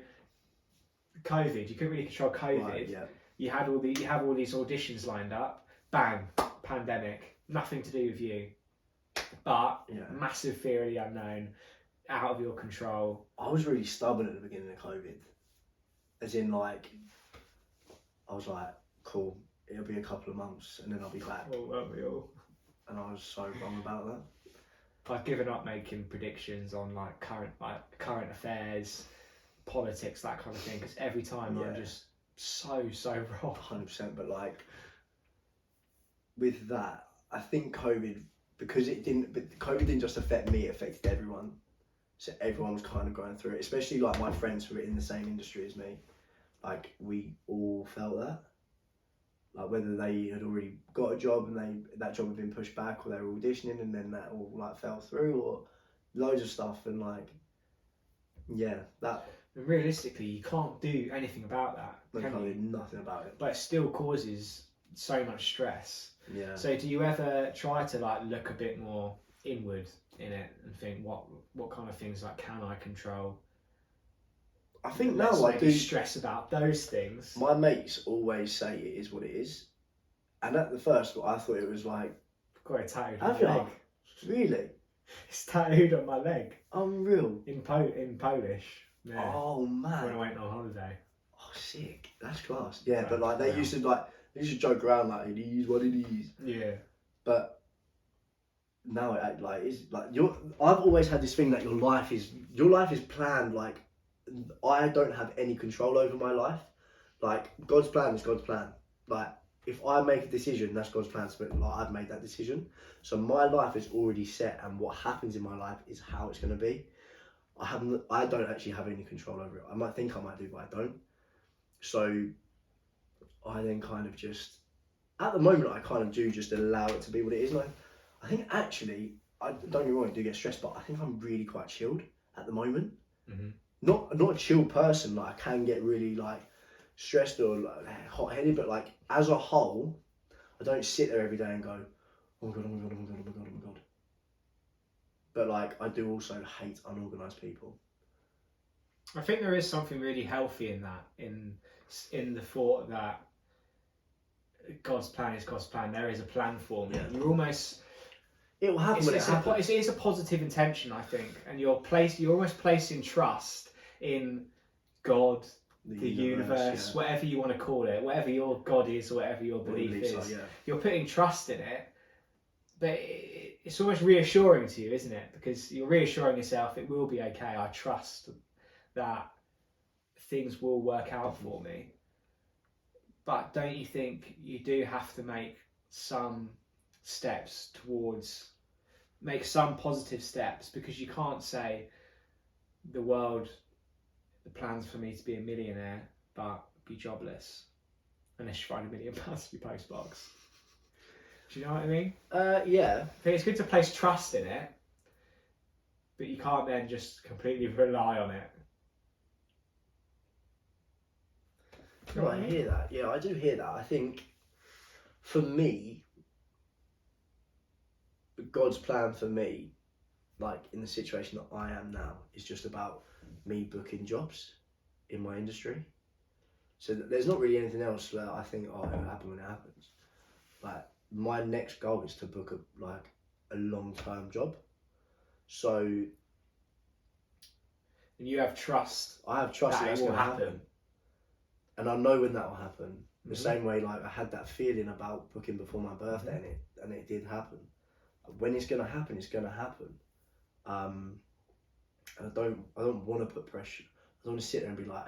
COVID, you couldn't really control COVID. Right, yeah. You have all these auditions lined up. Bang, pandemic. Nothing to do with you. But massive fear of the unknown, out of your control. I was really stubborn at the beginning of COVID. As in like, I was like, cool, it'll be a couple of months and then I'll be back. Oh, weren't we all? And I was so wrong about that. I've given up making predictions on like current affairs, politics, that kind of thing, because every time I'm just so wrong. 100%, but like with that, I think COVID didn't just affect me, it affected everyone. So everyone was kind of going through it, especially like my friends who were in the same industry as me. Like we all felt that. Like whether they had already got a job and that job had been pushed back, or they were auditioning and then that all like fell through, or loads of stuff, and like that. And realistically, you can't do anything about that. I can't do nothing about it. But it still causes so much stress. Yeah. So do you ever try to like look a bit more inward in it and think what kind of things like can I control? I think now I do stress about those things. My mates always say it is what it is, And at the first, I thought it was like, got it tattooed have on you? my leg. Really? It's tattooed on my leg. Unreal. In Polish. Yeah. Oh man. When I went on holiday. Oh, sick. That's class. Yeah, Yeah, but like they used to joke around like it is what it is. Yeah. But now I've always had this thing that your life is planned. Like I don't have any control over my life. Like God's plan is God's plan. Like if I make a decision, that's God's plan. So like I've made that decision. So my life is already set, and what happens in my life is how it's going to be. I don't actually have any control over it. I might think I might do, but I don't. So I then kind of just, at the moment, I kind of do just allow it to be what it is. And I think actually, I don't get me wrong, I do get stressed, but I think I'm really quite chilled at the moment. Mm-hmm. Not a chill person. Like I can get really like stressed or like, hot-headed, but like as a whole, I don't sit there every day and go, oh my god, oh my god, oh my god, oh my god, oh my god. But like I do also hate unorganised people. I think there is something really healthy in that, in the thought that God's plan is God's plan. There is a plan for me. Yeah. You're almost. It will happen when it happens. It's a positive intention, I think, and you're almost placing trust in God, the universe, whatever you want to call it, whatever your God is, or whatever your belief is. So, yeah. You're putting trust in it, but it's almost reassuring to you, isn't it? Because you're reassuring yourself, it will be okay. I trust that things will work out for me. But don't you think you do have to make some steps make some positive steps? Because you can't say the plans for me to be a millionaire but be jobless unless you find £1 million to your postbox. Do you know what I mean? Yeah. I think it's good to place trust in it, but you can't then just completely rely on it. No, I hear that. Yeah, I do hear that. I think for me, God's plan for me, like in the situation that I am now, is just about me booking jobs in my industry. So there's not really anything else that I think, oh, it'll happen when it happens. Like my next goal is to book a long-term job. So. And you have trust. I have trust that it will happen. And I know when that will happen. The same way, like I had that feeling about booking before my birthday, and it did happen. When it's gonna happen, it's gonna happen. And I don't want to put pressure. I don't want to sit there and be like,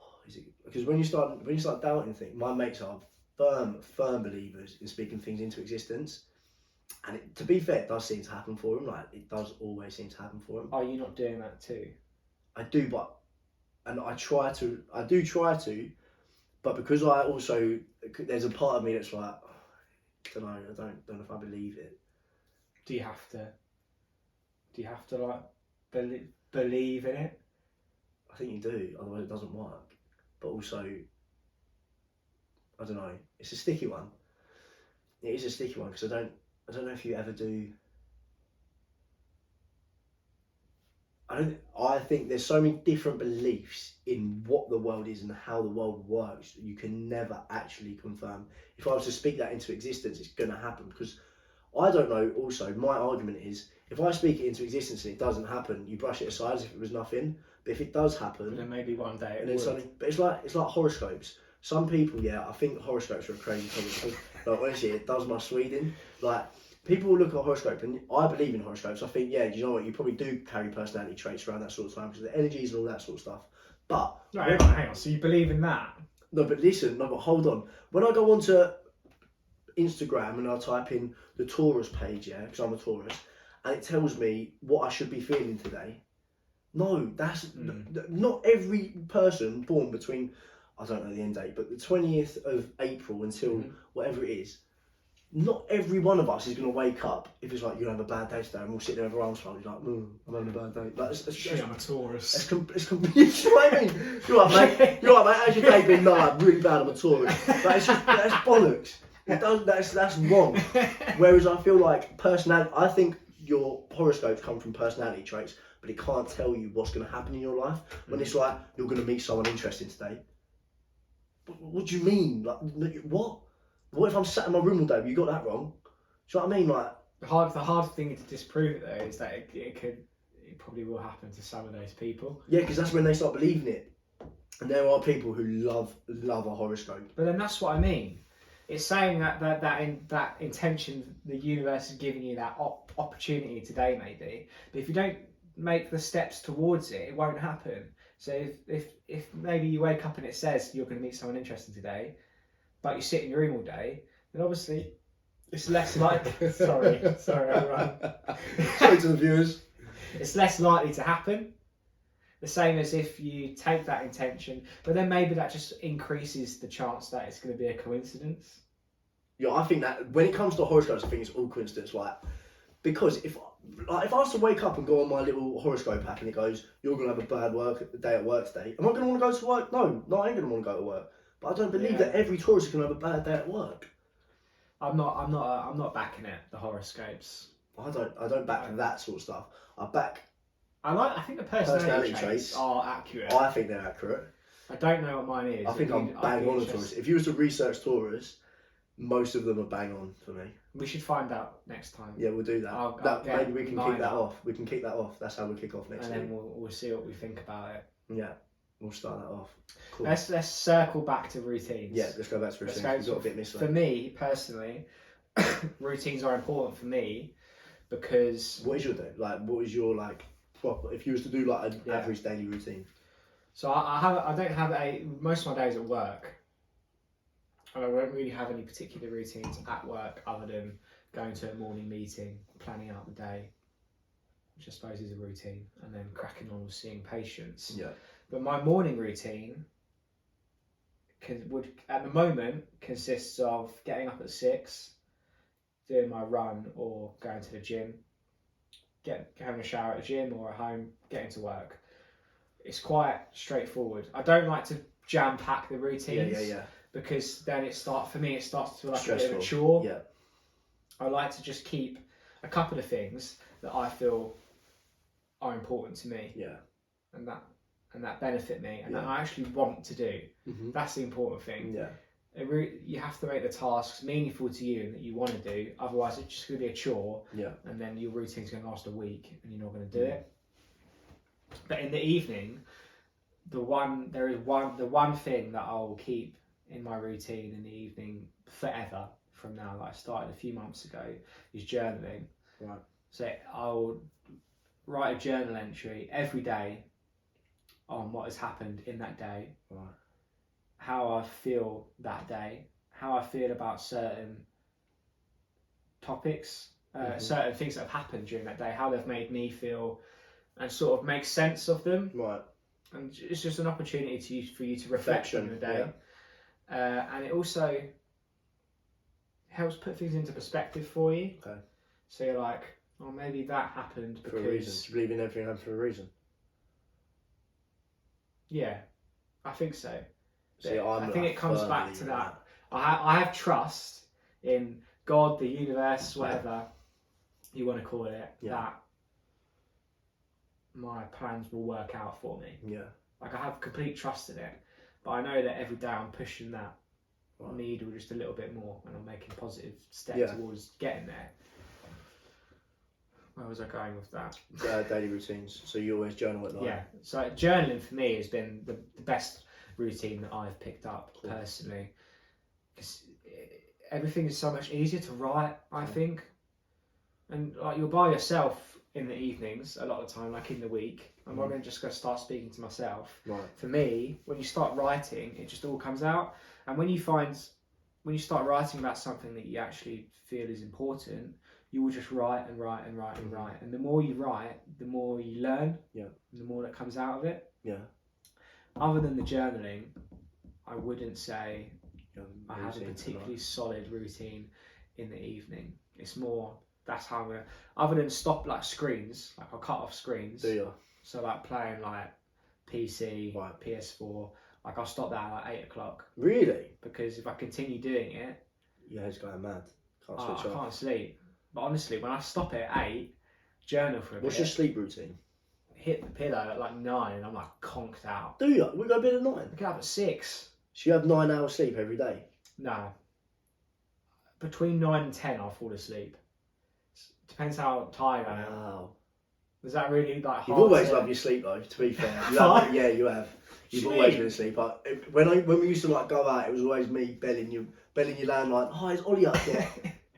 oh, is it? Because when you start doubting things, my mates are firm believers in speaking things into existence. And to be fair, it does seem to happen for them. Like it does always seem to happen for them. Are you not doing that too? I do, but. And I do try to, but because there's a part of me that's like, I don't know if I believe it. Do you have to like believe in it? I think you do, otherwise it doesn't work. But also, I don't know, it's a sticky one. It is a sticky one because I don't know if you ever do. I think there's so many different beliefs in what the world is and how the world works. You can never actually confirm. If I was to speak that into existence, it's going to happen. Because I don't know. Also, my argument is if I speak it into existence and it doesn't happen, you brush it aside as if it was nothing. But if it does happen, then maybe one day it will. But it's like horoscopes. Some people, I think horoscopes are a crazy topic. Like honestly, it does my Sweden. Like. People will look at a horoscope, and I believe in horoscopes. I think, you know what, you probably do carry personality traits around that sort of time because of the energies and all that sort of stuff. But no, hang on. So you believe in that? No, but listen. No, but hold on. When I go onto Instagram and I type in the Taurus page, because I'm a Taurus, and it tells me what I should be feeling today. No, that's not every person born between, I don't know the end date, but the 20th of April until whatever it is. Not every one of us is going to wake up if it's like, you have a bad day today, and we'll sit there with our arms folded like, I'm having a bad day. Like, I'm a Taurus. It's you know what I mean? You're right, mate. How's your day been? No, I'm really bad, I'm a Taurus. That's bollocks. That's wrong. Whereas I feel like personality, I think your horoscopes come from personality traits, but it can't tell you what's going to happen in your life. When it's like, you're going to meet someone interesting today. What do you mean? Like, what? What if I'm sat in my room all day? You got that wrong. Do you know what I mean? Like, The hard thing to disprove it though is that it probably will happen to some of those people. yeah, because that's when they start believing it. And there are people who love a horoscope. But then that's what I mean. It's saying that intention, the universe is giving you that opportunity today, maybe. But if you don't make the steps towards it, it won't happen. So if maybe you wake up and it says you're going to meet someone interesting today, but you sit in your room all day, then obviously it's less likely. sorry, everyone. Sorry to the viewers. It's less likely to happen. The same as if you take that intention, but then maybe that just increases the chance that it's going to be a coincidence. Yeah, I think that when it comes to horoscopes, I think it's all coincidence, like, because if I was to wake up and go on my little horoscope app and it goes, you're gonna have a bad day at work today, am I gonna want to go to work? No, I ain't gonna want to go to work. But I don't believe that every Taurus is gonna have a bad day at work. I'm not backing it. The horoscopes. I don't back that sort of stuff. I think the personality traits are accurate. I think they're accurate. I don't know what mine is. I think I'm bang on a Taurus. If you was to research Taurus, most of them are bang on for me. We should find out next time. Yeah, we'll do that. Maybe we can kick that off. We can kick that off. That's how we kick off next week. And then we'll see what we think about it. Yeah, we'll start that off. Cool. Let's circle back to routines. Yeah, let's go back to routines. We've got a bit misled. For me personally, routines are important for me because. What is your day? Like, what is your proper? If you was to do like an average daily routine. So I don't have most of my days at work. And I won't really have any particular routines at work other than going to a morning meeting, planning out the day, which I suppose is a routine, and then cracking on with seeing patients. Yeah. But my morning routine would at the moment consists of getting up at 6, doing my run or going to the gym, having a shower at the gym or at home, getting to work. It's quite straightforward. I don't like to jam pack the routines. Yeah. Because then it starts to feel like Stressful. a bit of a chore. Yeah. I like to just keep a couple of things that I feel are important to me. Yeah. And that benefit me and that I actually want to do. Mm-hmm. That's the important thing. Yeah. You have to make the tasks meaningful to you and that you want to do. Otherwise, it's just going to be a chore. Yeah. And then your routine's going to last a week and you're not going to do it. But in the evening, the one thing that I will keep in my routine in the evening forever from now that I started a few months ago is journaling. Right. So I'll write a journal entry every day on what has happened in that day. Right. How I feel that day, how I feel about certain topics, certain things that have happened during that day, how they've made me feel, and sort of make sense of them. Right. And it's just an opportunity for you to reflect on the day. Yeah. And it also helps put things into perspective for you. Okay. So you're like, oh, maybe that happened because... For a reason. Do you believe in everything happened for a reason? Yeah, I think so. See, I think it comes back to that. I have trust in God, the universe, whatever you want to call it, that my plans will work out for me. Yeah. Like, I have complete trust in it. But I know that every day I'm pushing that needle just a little bit more and I'm making positive steps towards getting there. Where was I going with that? Daily routines. So you always journal at night? Yeah. So journaling for me has been the best routine that I've picked up personally. Because everything is so much easier to write, I think. And like you're by yourself in the evenings a lot of the time, like in the week. I'm not going to just go start speaking to myself. Right. For me, when you start writing, it just all comes out. And when you start writing about something that you actually feel is important, you will just write and write and write and write. And the more you write, the more you learn. Yeah. And the more that comes out of it. Yeah. Other than the journaling, I wouldn't say I have a particularly solid routine in the evening. It's more, that's how I'm going to, other than stop like screens, like I'll cut off screens. Do you? So like playing like PC, PS4, like I'll stop that at like 8 o'clock. Really? Because if I continue doing it, your head's going mad. Can't I switch off. can't sleep. But honestly, when I stop it at 8, journal for a bit. What's your sleep routine? Hit the pillow at like 9 and I'm like conked out. Do you? We go to bed at 9? I get up at 6. So you have 9 hours sleep every day? No. between 9 and 10, I'll fall asleep. Depends how tired I am. Wow. Is that really like hard? You've always to... loved your sleep though, to be fair. You Have have, yeah, you have. You've always been asleep. When we used to like go out, it was always me belling your landline. Oh, is Ollie up yet?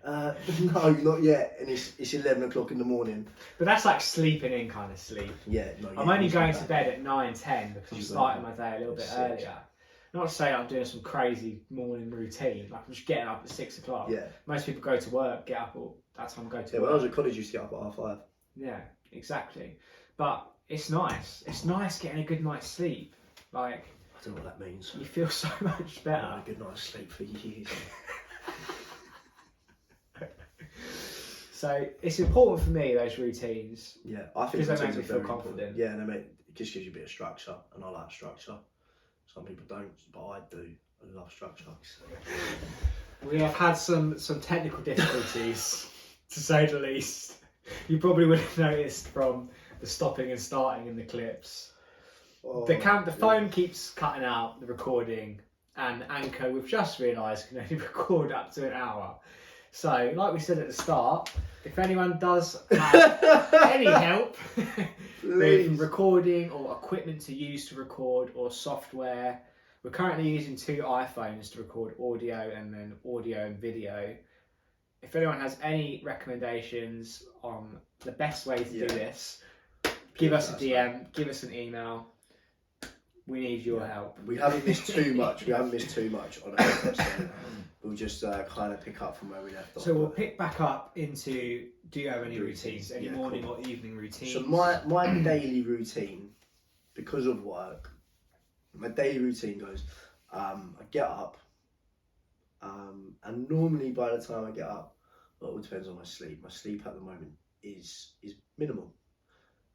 No, not yet. And it's 11 o'clock in the morning. But that's like sleeping in kind of sleep. Yeah, no. I'm only going to bed at 9, 10 because I'm starting my day a little bit Sick. earlier. Not to say I'm doing some crazy morning routine. Like I'm just getting up at 6 o'clock. Yeah. Most people go to work, get up that time, go to Yeah, work. when I was at college, I used to get up at 5:30. Yeah, exactly. But it's nice. It's nice getting a good night's sleep. Like I don't know what that means. you feel so much better. I had a good night's sleep for years. So it's important for me, those routines. Yeah, I think Because they make routines me are feel very confident. important. Yeah, and it just gives you a bit of structure, and I like structure. Some people don't, but I do. I love structure. We have had some technical difficulties, to say the least. You probably would have noticed from the stopping and starting in the clips. Oh, The phone keeps cutting out the recording, and Anchor, we've just realised, can only record up to an hour. So, like we said at the start, if anyone does have any help with recording or equipment to use to record or software, we're currently using 2 iPhones to record audio and then audio and video. If anyone has any recommendations on the best way to do this, give us a DM, give us an email. We need your help. We haven't missed too much. We haven't missed too much on our episode. We'll just kind of pick up from where we left off. So we'll pick back up into, do you have any routines? Any morning or evening routines? So my daily routine, because of work, my daily routine goes, I get up, and normally by the time I get up, well, it all depends on my sleep. My sleep at the moment is minimal.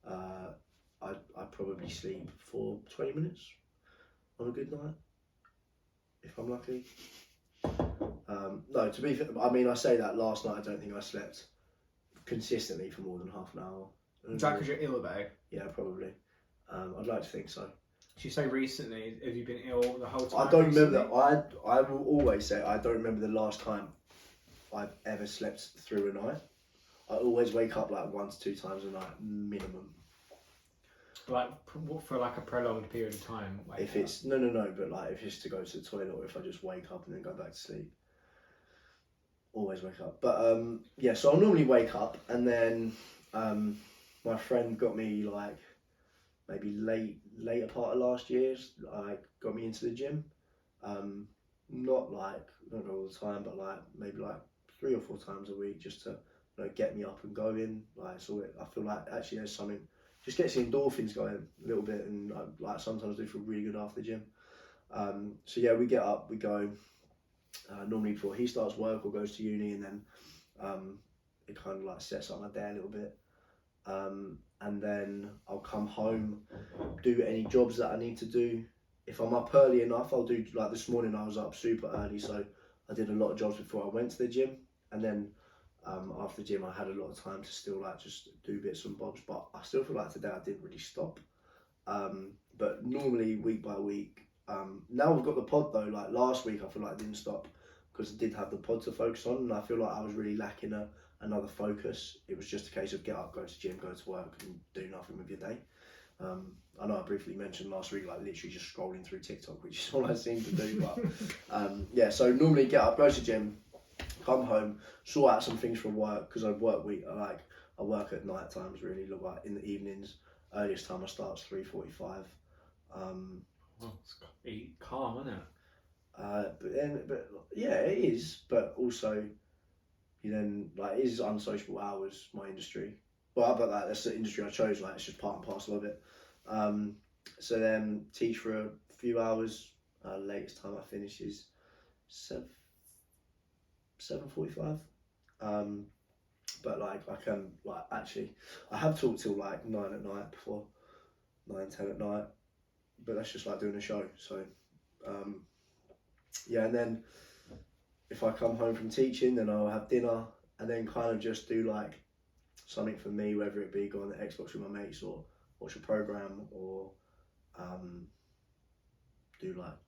I probably sleep for 20 minutes on a good night, if I'm lucky. No, to be fair, I mean, I say that last night I don't think I slept consistently for more than half an hour. Is that because you're ill though? Yeah, probably. I'd like to think so. Did you say recently, have you been ill the whole time? I don't remember that. I will always say I don't remember the last time I've ever slept through a night. I always wake up like 1 to 2 times a night minimum. Like for like a prolonged period of time. If it's no, but like if it's to go to the toilet or if I just wake up and then go back to sleep. Always wake up. But yeah, so I'll normally wake up and then my friend got me like maybe later part of last year, like got me into the gym. Not all the time, but like maybe like 3 or 4 times a week just to get me up and going. Like so I feel like actually there's something, just gets the endorphins going a little bit, and like sometimes I do feel really good after the gym. So yeah, we get up, we go. Normally before he starts work or goes to uni, and then it kind of like sets up my day a little bit. And then I'll come home, do any jobs that I need to do. If I'm up early enough, I'll do, like this morning I was up super early, so I did a lot of jobs before I went to the gym. And then after the gym I had a lot of time to still like just do bits and bobs, but I still feel like today I didn't really stop. But normally week by week, now we've got the pod though, like last week I feel like I didn't stop because I did have the pod to focus on, and I feel like I was really lacking another focus. It was just a case of get up, go to gym, go to work and do nothing with your day. I know I briefly mentioned last week, like literally just scrolling through TikTok, which is all I seem to do, but yeah, so normally get up, go to gym, come home, sort out some things from work, because I work at night times really, like in the evenings. Earliest time I start is 3:45. Well, it's calm, isn't it? But yeah, it is. But also, you then like it is unsociable hours. My industry, but that's the industry I chose. Like it's just part and parcel of it. So then teach for a few hours. Latest time I finish is 7:45. But like I can like actually I have taught till like 9 at night before, 9-10 at night. But that's just like doing a show. So yeah, and then if I come home from teaching, then I'll have dinner and then kind of just do like something for me, whether it be go on the Xbox with my mates or watch a program or do like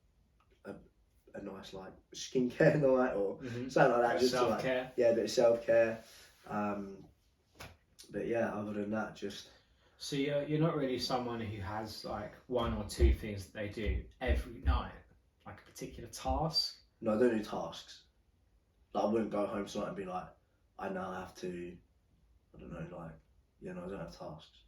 a nice like skincare night or Mm-hmm. something like that. Just self care. to, like, yeah, a bit of self care. But yeah, other than that, just. So you're not really someone who has like one or two things that they do every night, like a particular task. No, I don't do tasks. Like, I wouldn't go home tonight and be like, I now have to, I don't know, like, no, I don't have tasks.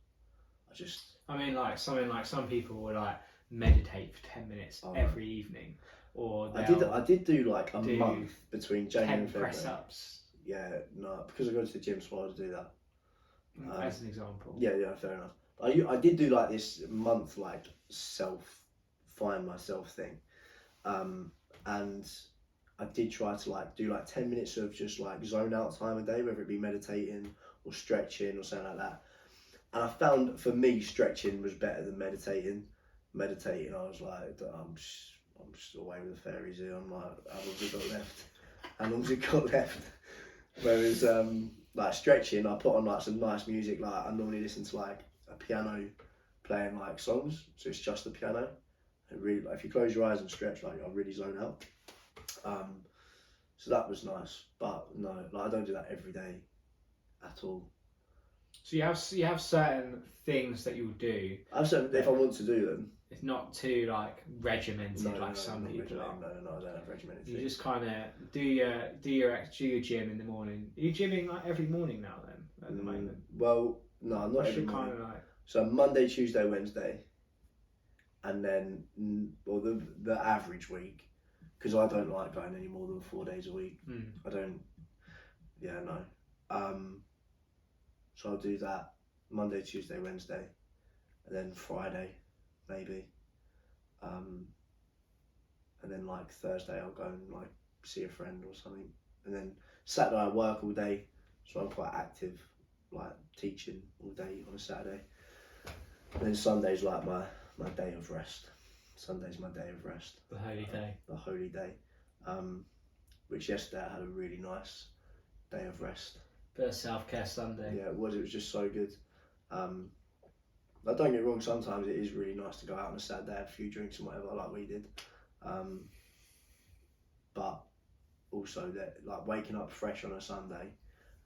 I mean, like something like some people will like meditate for 10 minutes every evening, or I did do like a month between January and 10 February. press ups. Yeah, no, because I go to the gym, so I would do that. As an example. Yeah, fair enough. I did do like this month, like find myself thing, and I did try to like do like 10 minutes of just like zone out time a day, whether it be meditating or stretching or something like that. And I found for me stretching was better than meditating. Meditating, I was like, I'm just away with the fairies here. I'm like, how long's it got left? How long's it got left? Whereas like stretching, I put on like some nice music. Like I normally listen to like a piano playing like songs, so it's just the piano. And really, like, if you close your eyes and stretch, like I really zone out. So that was nice, but no, like I don't do that every day at all. So you have certain things that you'll do. I've said if I want to do them. It's not too like regimented like some people are. No, I don't have regimented. You just kind of do your gym in the morning. Are you gymming like every morning now then at the moment? Well, no, I'm not What's every your morning. kind of like? So Monday, Tuesday, Wednesday, and then the average week, because I don't like going any more than 4 days a week. I don't. Yeah, no. So I'll do that Monday, Tuesday, Wednesday, and then Friday, maybe. And then like Thursday I'll go and like see a friend or something. And then Saturday I work all day, so I'm quite active, like teaching all day on a Saturday. And then Sunday's like my day of rest. Sunday's my day of rest. The holy day. The holy day. Which yesterday I had a really nice day of rest. Bit of self-care Sunday. Yeah, it was just so good. Like, don't get me wrong, sometimes it is really nice to go out on a Saturday, have a few drinks and whatever, like we did. But also that, like, waking up fresh on a Sunday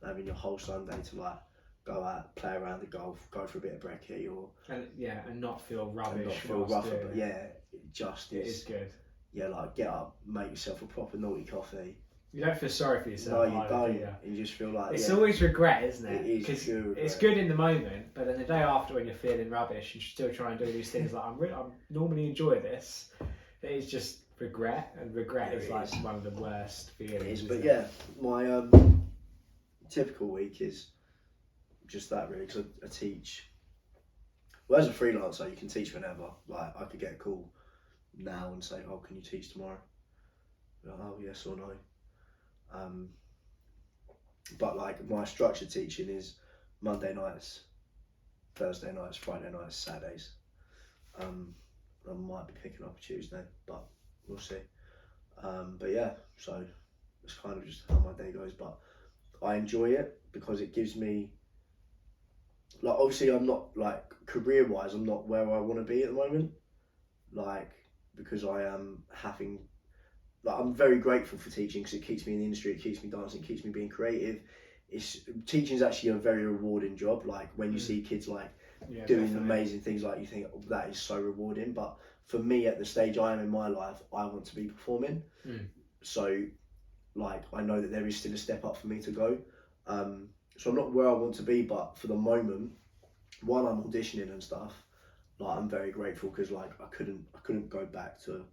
and having your whole Sunday to like go out, play around the golf, go for a bit of brekkie, and not feel rubbish. and not feel rough. But yeah, it is good. Yeah, like get up, make yourself a proper naughty coffee. You don't feel sorry for yourself. No, you don't. You just feel like it's always regret, isn't it? It is pure regret. It's good in the moment, but then the day after, when you're feeling rubbish, you still try and do these things. Like I'm normally enjoy this. It is just regret, and regret is like one of the worst feelings. But yeah, my typical week is just that really, because I teach. Well, as a freelancer, you can teach whenever. Like I could get a call now and say, "Oh, can you teach tomorrow?" Like, oh, yes or no. But like my structured teaching is Monday nights, Thursday nights, Friday nights, Saturdays. I might be picking up a Tuesday, but we'll see. But yeah, so it's kind of just how my day goes. But I enjoy it because it gives me, like, obviously I'm not, like, career-wise, I'm not where I want to be at the moment. Like, because I am having, like, I'm very grateful for teaching because it keeps me in the industry, it keeps me dancing, it keeps me being creative. Teaching is actually a very rewarding job. Like when you see kids like doing definitely amazing things, like you think, oh, that is so rewarding. But for me, at the stage I am in my life, I want to be performing. So like I know that there is still a step up for me to go. So I'm not where I want to be, but for the moment, while I'm auditioning and stuff, like I'm very grateful because like I couldn't go back to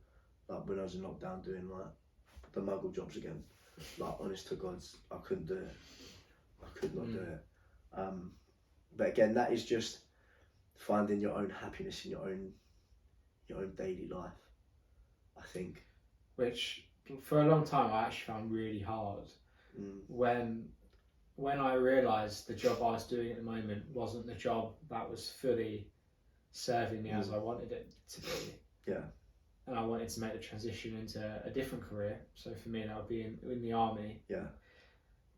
like when I was in lockdown doing like the muggle jobs again. Like honest to God, I couldn't do it. I could not do it. But again, that is just finding your own happiness in your own daily life, I think. Which for a long time I actually found really hard. When I realised the job I was doing at the moment wasn't the job that was fully serving me as I wanted it to be. Yeah. And I wanted to make the transition into a different career. So for me, that would be in the army. Yeah.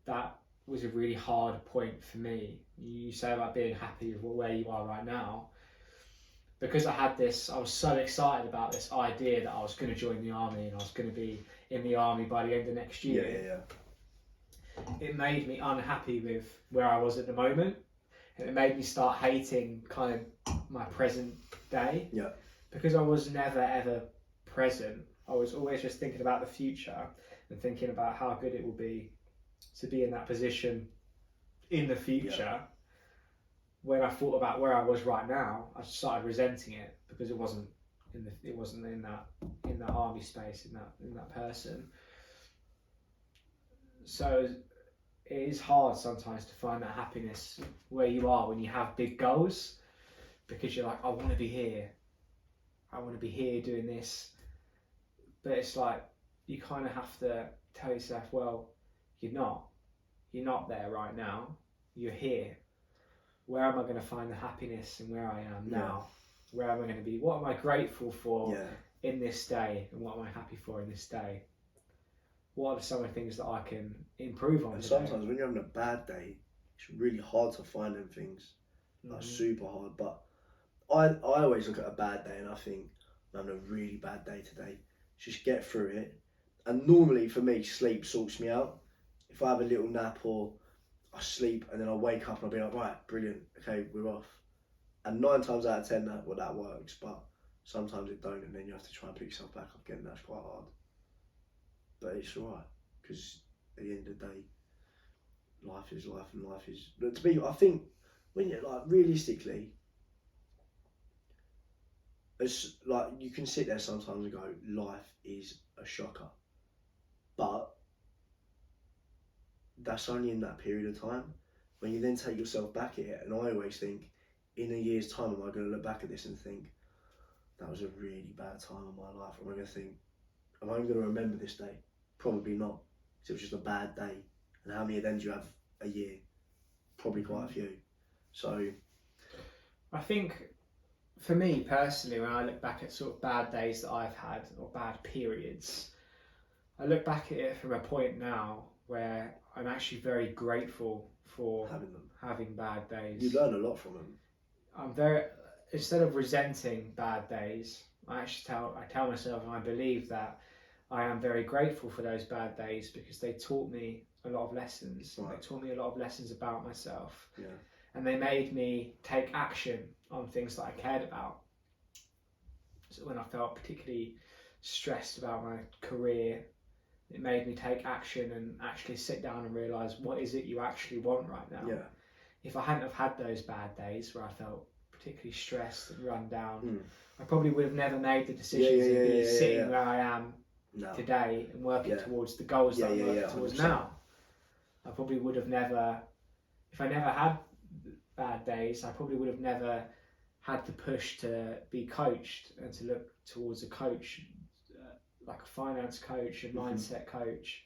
That was a really hard point for me. You say about being happy with where you are right now. because I had this, I was so excited about this idea that I was going to join the army and I was going to be in the army by the end of next year. It made me unhappy with where I was at the moment, and it made me start hating kind of my present day. Yeah. Because I was never ever present. I was always just thinking about the future and thinking about how good it will be to be in that position in the future. Yeah. When I thought about where I was right now, I started resenting it because it wasn't in that army space, in that person. So it is hard sometimes to find that happiness where you are when you have big goals, because you're like, I want to be here. I want to be here doing this. But it's like, you kind of have to tell yourself, well, you're not there right now. You're here. Where am I going to find the happiness in where I am now? Where am I going to be? What am I grateful for in this day? And what am I happy for in this day? What are some of the things that I can improve on And today? sometimes when you're having a bad day, it's really hard to find them things. Like super hard. But I always look at a bad day and I think, I'm having a really bad day today. Just get through it. And normally for me, sleep sorts me out. If I have a little nap or I sleep and then I wake up and I'll be like, right, brilliant, okay, we're off. And 9 times out of 10 that works, but sometimes it don't, and then you have to try and pick yourself back up again. That's quite hard. But it's alright, because at the end of the day, life is life, and life is. To be, I think, when you're like realistically, it's like you can sit there sometimes and go, life is a shocker, but that's only in that period of time. When you then take yourself back at it, and I always think, in a year's time, am I going to look back at this and think, that was a really bad time in my life? Or am I going to think, am I going to remember this day? Probably not, because it was just a bad day. And how many of them do you have a year? Probably quite a few. So I think, for me personally, when I look back at sort of bad days that I've had, or bad periods, I look back at it from a point now where I'm actually very grateful for having bad days. You learn a lot from them. Instead of resenting bad days, I tell myself, and I believe that I am very grateful for those bad days, because they taught me a lot of lessons. Right. They taught me a lot of lessons about myself. Yeah. And they made me take action on things that I cared about. So when I felt particularly stressed about my career, it made me take action and actually sit down and realise, what is it you actually want right now? Yeah. If I hadn't have had those bad days where I felt particularly stressed and run down, I probably would have never made the decisions to be sitting where I am today and working towards the goals that I'm working towards 100%. now. I probably would have never, if I never had bad days, I probably would have never had the push to be coached and to look towards a coach, like a finance coach, a mindset coach,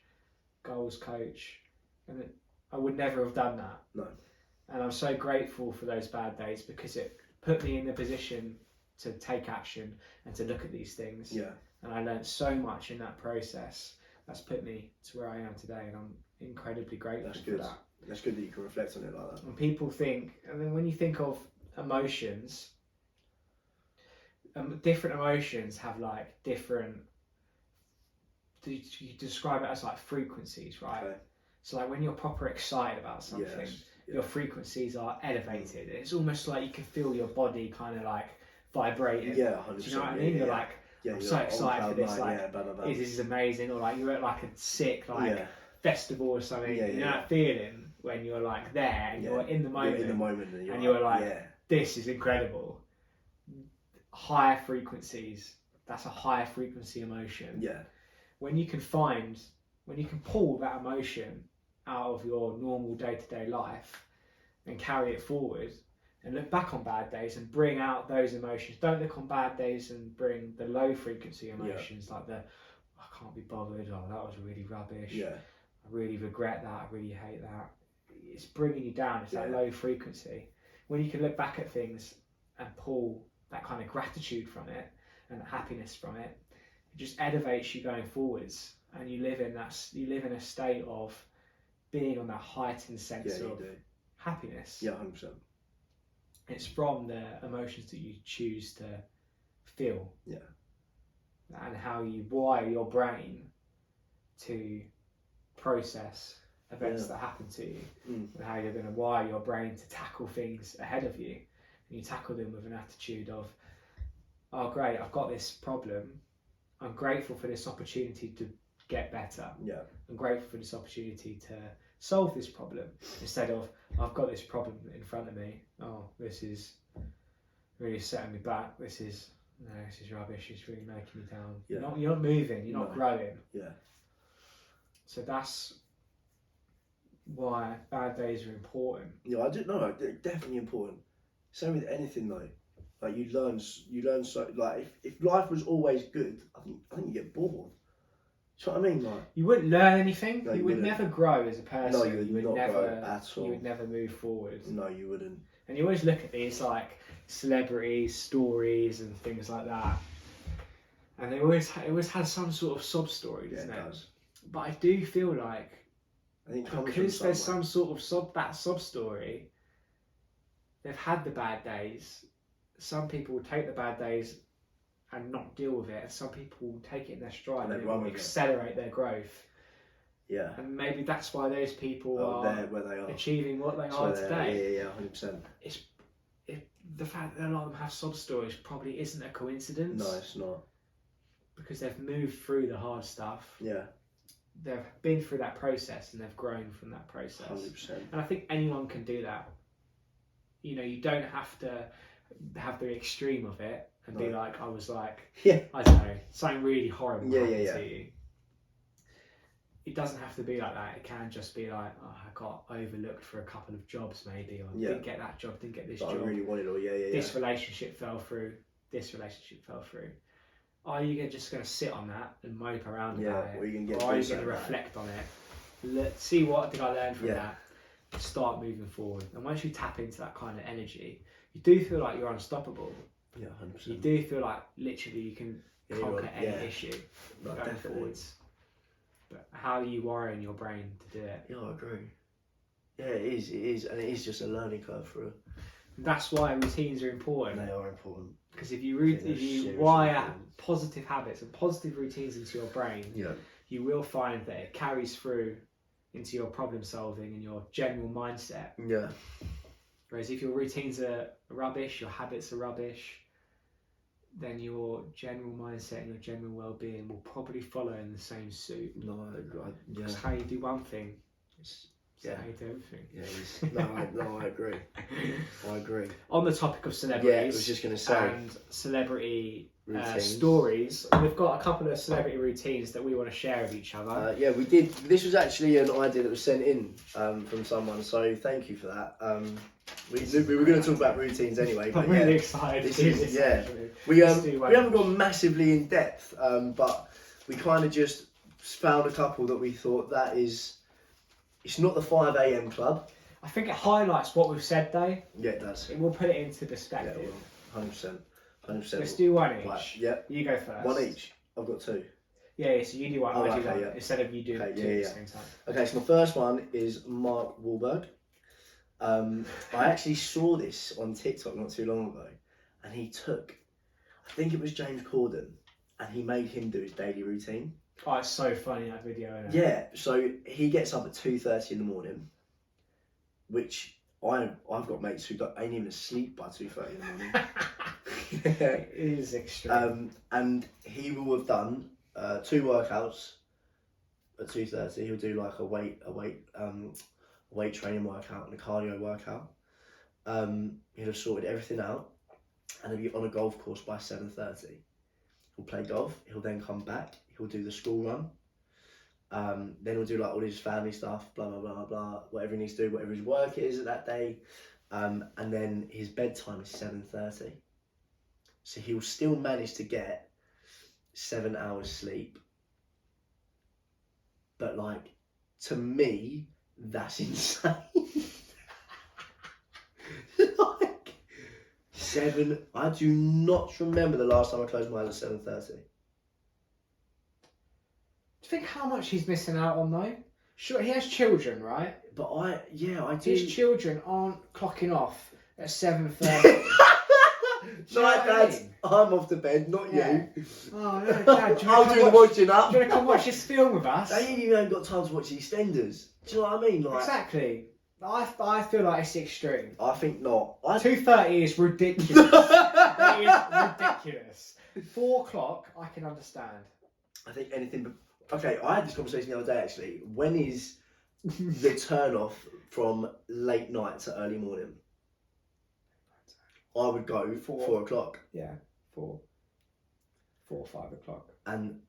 goals coach, and I would never have done that. No. And I'm so grateful for those bad days, because it put me in the position to take action and to look at these things. Yeah. And I learned so much in that process. That's put me to where I am today, and I'm incredibly grateful for that. That's good that you can reflect on it like that. And people think, and then when you think of emotions, different emotions have like different, you describe it as like frequencies, right? Okay. So like when you're proper excited about something, your frequencies are elevated. It's almost like you can feel your body kind of like vibrating. Yeah, 100%. Do you know what I mean? You're like, I'm so excited for this. Like, this is amazing. Or like you're at like a sick festival or something. You know that feeling when you're like there and you're in the moment. You're in the moment and you're like, this is incredible. Higher frequencies. That's a higher frequency emotion. Yeah. When you can pull that emotion out of your normal day-to-day life and carry it forward and look back on bad days and bring out those emotions. Don't look on bad days and bring the low frequency emotions like the, I can't be bothered, oh that was really rubbish, I really regret that, I really hate that. It's bringing you down. It's that low frequency. When you can look back at things and pull that kind of gratitude from it and happiness from it, it just elevates you going forwards, and you live in a state of being on that heightened sense of happiness. Yeah, 100%. It's from the emotions that you choose to feel. Yeah. And how you wire your brain to process events that happen to you, and how you're going to wire your brain to tackle things ahead of you, and you tackle them with an attitude of, oh great, I've got this problem, I'm grateful for this opportunity to get better, I'm grateful for this opportunity to solve this problem, instead of, I've got this problem in front of me, oh this is really setting me back, this is rubbish, it's really making me down. You're not moving, you're not growing. So that's why bad days are important. I do. No, they're definitely important. Same with anything though. Like you learn so. Like if life was always good, I think you get bored. Do you know what I mean? Like you wouldn't learn anything. No, you would never grow as a person. No, you would not never grow at all. You would never move forward. No, you wouldn't. And you always look at these like celebrity stories and things like that, and it always has some sort of sob story, doesn't it? Does. But I do feel like, I think because there's some sort of sob story, they've had the bad days. Some people will take the bad days and not deal with it, and some people will take it in their stride and it will accelerate their growth. Yeah. And maybe that's why those people are where they are achieving what they are today. Yeah, 100%. The fact that a lot of them have sob stories probably isn't a coincidence. No, it's not. Because they've moved through the hard stuff. Yeah. They've been through that process and they've grown from that process. 100%. And I think anyone can do that. You know, you don't have to have the extreme of it and be like, I was like, I don't know, something really horrible happened to you. It doesn't have to be like that. It can just be like, oh, I got overlooked for a couple of jobs maybe, or didn't get that job, didn't get this job. I really wanted it, This relationship fell through, this relationship fell through. Are you just going to sit on that and mope around about it? Or are you going to reflect on it? See what did I learn from that? Start moving forward. And once you tap into that kind of energy, you do feel like you're unstoppable. Yeah, 100%. You do feel like literally you can conquer any issue going forwards. But how are you wiring your brain to do it? Yeah, I agree. Yeah, it is, and it is just a learning curve for it. That's why routines are important. They are important. Because if you wire positive habits and positive routines into your brain, you will find that it carries through into your problem solving and your general mindset. Yeah. Whereas if your routines are rubbish, your habits are rubbish, then your general mindset and your general well-being will probably follow in the same suit. No, because how you do one thing, it's how you do everything. No, I agree. I agree. On the topic of celebrities, I was just going to say, and celebrity stories, we've got a couple of celebrity routines that we want to share with each other. We did. This was actually an idea that was sent in from someone, so thank you for that. We were going to talk about routines anyway. But I'm really excited. We haven't gone massively in depth, but we kind of just found a couple that we thought that is. It's not the 5 a.m. club. I think it highlights what we've said though. Yeah, it does. It will put it into perspective. Yeah, 100%. 100%. Let's do one each. Right, yep. You go first. One each. I've got two. Yeah, so you do one, I do one. Instead of you doing two at the same time. Okay, so my first one is Mark Wahlberg. I actually saw this on TikTok not too long ago, and he took, I think it was James Corden, and he made him do his daily routine. Oh, it's so funny, that video, isn't it? Yeah, so he gets up at 2:30 in the morning, which I've got mates who ain't even asleep by 2:30 in the morning. It is extreme. And he will have done 2 workouts at 2:30. He'll do like a weight training workout and a cardio workout. He'll have sorted everything out, and he'll be on a golf course by 7:30. He'll play golf. He'll then come back. He'll do the school run. Then he'll do like all his family stuff, blah blah blah blah, whatever he needs to do, whatever his work is at that day. And then his bedtime is 7:30. So he'll still manage to get 7 hours sleep. But like, to me, that's insane. Like 7. I do not remember the last time I closed my eyes at 7:30. Do you think how much he's missing out on though? Sure, he has children, right? But I do. His children aren't clocking off at 7:30. No, Dad, I'm off to bed, not you. Oh no, Dad, do you I'll want do the watching up. to come watch this film with us? You ain't got time to watch the EastEnders. Do you know what I mean? Like, Exactly. I feel like it's extreme. I think not. 2:30 is ridiculous. It is ridiculous. 4 o'clock, I can understand. I think anything but... Okay, I had this conversation the other day, actually. When is the turn-off from late night to early morning? I would go 4 o'clock. Yeah, 4 or 5 o'clock. And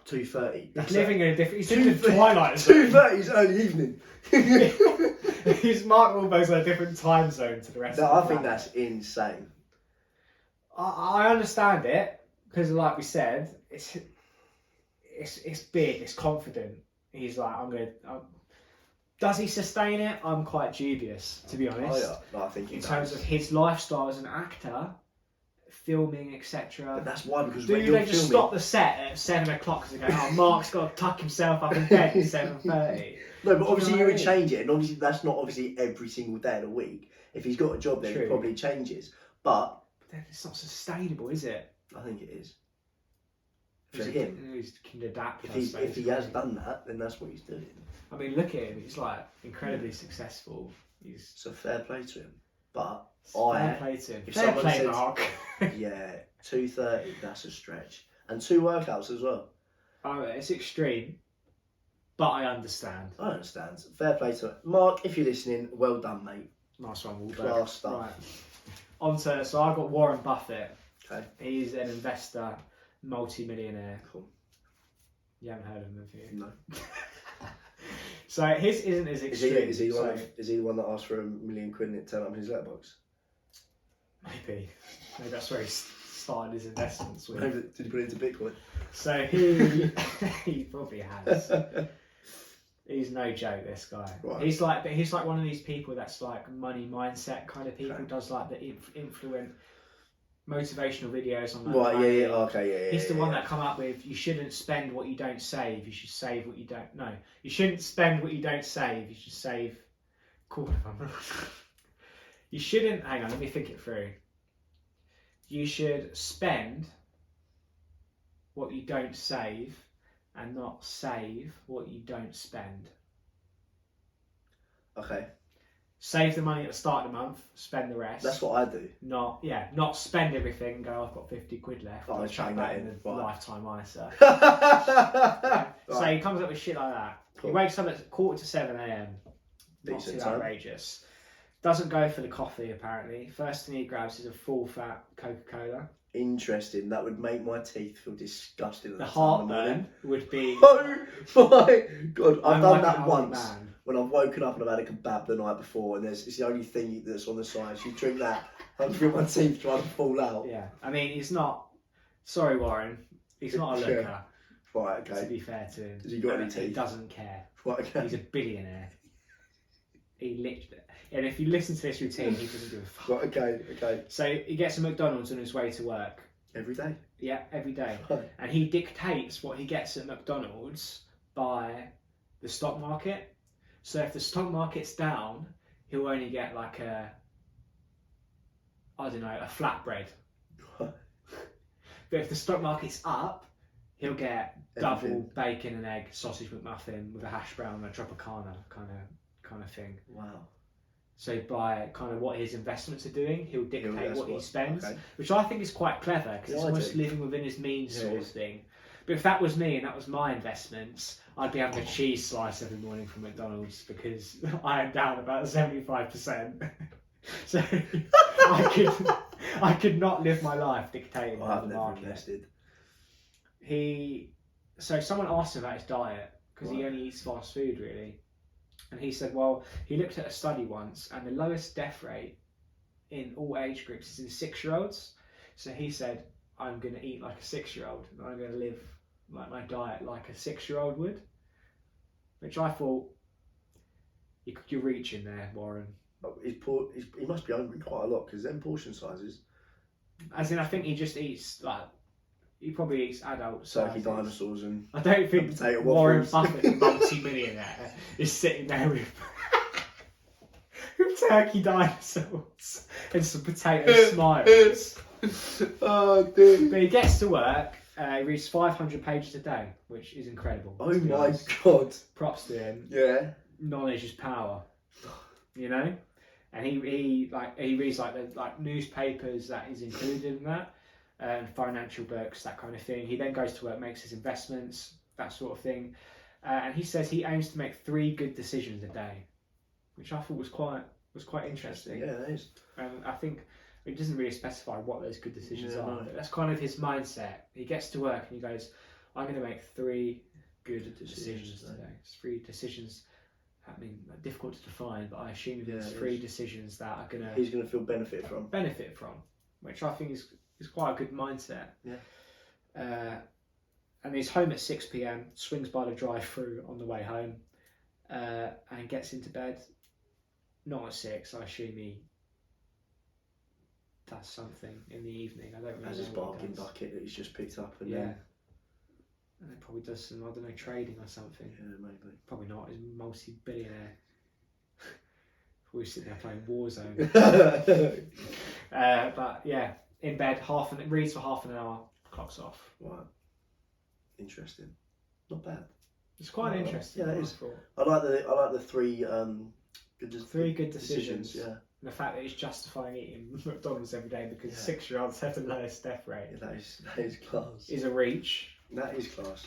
2:30. He's living in a different... He's living in twilight zone. 2:30 is early evening. He's Mark Wahlberg's on a different time zone to the rest No, of the I think planet. that's insane. I understand it, because like we said, it's big, it's confident. He's like, does he sustain it? I'm quite dubious, to be honest. Oh, yeah. No, I think he in does. terms of his lifestyle as an actor, filming, etc. But that's why, because Do when they you're just filming... stop the set at 7 o'clock because they go, oh, Mark's got to tuck himself up in bed at 7:30? No, but obviously You you know would what I mean? change it, and obviously that's not obviously every single day of the week. If he's got a job, then True. it probably changes. But But then it's not sustainable, is it? I think it is. For him, He can adapt. if he has done that, then that's what he's doing. I mean, look at him. He's like incredibly successful. He's So fair play to him. But fair play to him. if Fair someone play, says- Mark. yeah, 2:30, that's a stretch, and 2 workouts as well. Oh, it's extreme, but I understand. I understand. Fair play to it. Mark, if you're listening, well done, mate. Nice one, Wahlberg. Class stuff. Right. So I've got Warren Buffett. Okay. He's an investor, multi-millionaire. Cool. You haven't heard of him, have you? No. So his isn't as Is extreme. he the one that asked for £1 million and it turned up in his letterbox? Maybe that's where he started his investments with. Maybe, did he put it into Bitcoin? So he probably has. He's no joke, this guy. Right. He's like one of these people that's like money mindset kind of people. Okay. Does like the influent motivational videos on. Right. money. Yeah. Okay. Yeah. He's the one that come up with, you shouldn't spend what you don't save. You should save what you don't. No, you shouldn't spend what you don't save. You should save. Cool. You shouldn't. Hang on, let me think it through. You should spend what you don't save, and not save what you don't spend. Okay. Save the money at the start of the month, spend the rest. That's what I do. Not spend everything and go, I've got 50 quid left. Oh, I'll I'll chuck chuck that that in in, the right. lifetime ISA. Right. So he comes up with shit like that. Cool. He wakes up at 7:45 a.m. Not Decent too time. outrageous. Doesn't go for the coffee apparently. First thing he grabs is a full fat Coca-Cola. Interesting. That would make my teeth feel disgusting. At The that time in the morning. heartburn would be. Oh my god! I've I'm done like that an old once man. when I've woken up and I've had a kebab the night before, and it's the only thing that's on the side. So you drink that, I feel my teeth trying to fall out. Yeah, I mean he's not. Sorry, Warren. He's not a Yeah. looker. Right. To Okay. be fair to him, Has he got any He teeth? doesn't care. Right. Okay. He's a billionaire. He literally, and if you listen to this routine, he doesn't give a fuck. Right. Okay. Okay. So he gets a McDonald's on his way to work. Every day. Yeah, every day. Right. And he dictates what he gets at McDonald's by the stock market. So if the stock market's down, he'll only get like a flatbread. Right. But if the stock market's up, he'll get double Everything. bacon and egg sausage McMuffin with a hash brown and a Tropicana kind of thing. Wow. So by kind of what his investments are doing, he'll dictate That's what he spends, okay. which I think is quite clever because Yeah, it's I almost do. living within his means Yeah, sort yeah. of thing. But if that was me and that was my investments, I'd be having a cheese slice every morning from McDonald's because I am down about 75%. So I could not live my life dictating I've by the never market. invested. So someone asked him about his diet because he Right. only eats fast food really, and he said, well, he looked at a study once and the lowest death rate in all age groups is in 6-year-olds. So he said, I'm going to eat like a 6-year-old and I'm going to live like my diet like a 6-year-old would, which I thought you're reaching there, Warren. He must be hungry quite a lot because them portion sizes. As in, I think he just eats like, he probably eats adult Turkey sizes. dinosaurs and I don't think potato Warren waffles. Buffett, the multi-millionaire, is sitting there with turkey dinosaurs and some potato smiles. Oh, dude. But he gets to work. He reads 500 pages a day, which is incredible. Oh to be my honest. God. Props to him. Yeah. Knowledge is power. You know, and he reads the newspapers that is included in that, and financial books, that kind of thing. He then goes to work, makes his investments, that sort of thing, and he says he aims to make 3 good decisions a day, which I thought was quite interesting. Yeah, that is. And I think it doesn't really specify what those good decisions Yeah, are, no. but that's kind of his mindset. He gets to work and he goes, I'm going to make 3 good decisions today. It's 3 decisions. I mean, difficult to define, but I assume there's 3 decisions that are he's gonna feel benefit from, which I think is quite a good mindset. Yeah. And he's home at 6 p.m. Swings by the drive-through on the way home, and gets into bed. Not at 6. I assume he does something in the evening. I don't really know. As his what he bargain does. bucket that he's just picked up, and Yeah. then And he probably does some, I don't know, trading or something. yeah, maybe. Probably not. He's a multi-billionaire. We're sitting there playing Warzone. But yeah, in bed, reads for half an hour, clocks off. Right. Interesting. Not bad. It's quite interesting. Yeah, it is. thought. I like the 3 Three good decisions. Yeah. And the fact that he's justifying eating McDonald's every day because Yeah. 6-year-olds have the lowest death rate Yeah, that is class. is a reach. That is class.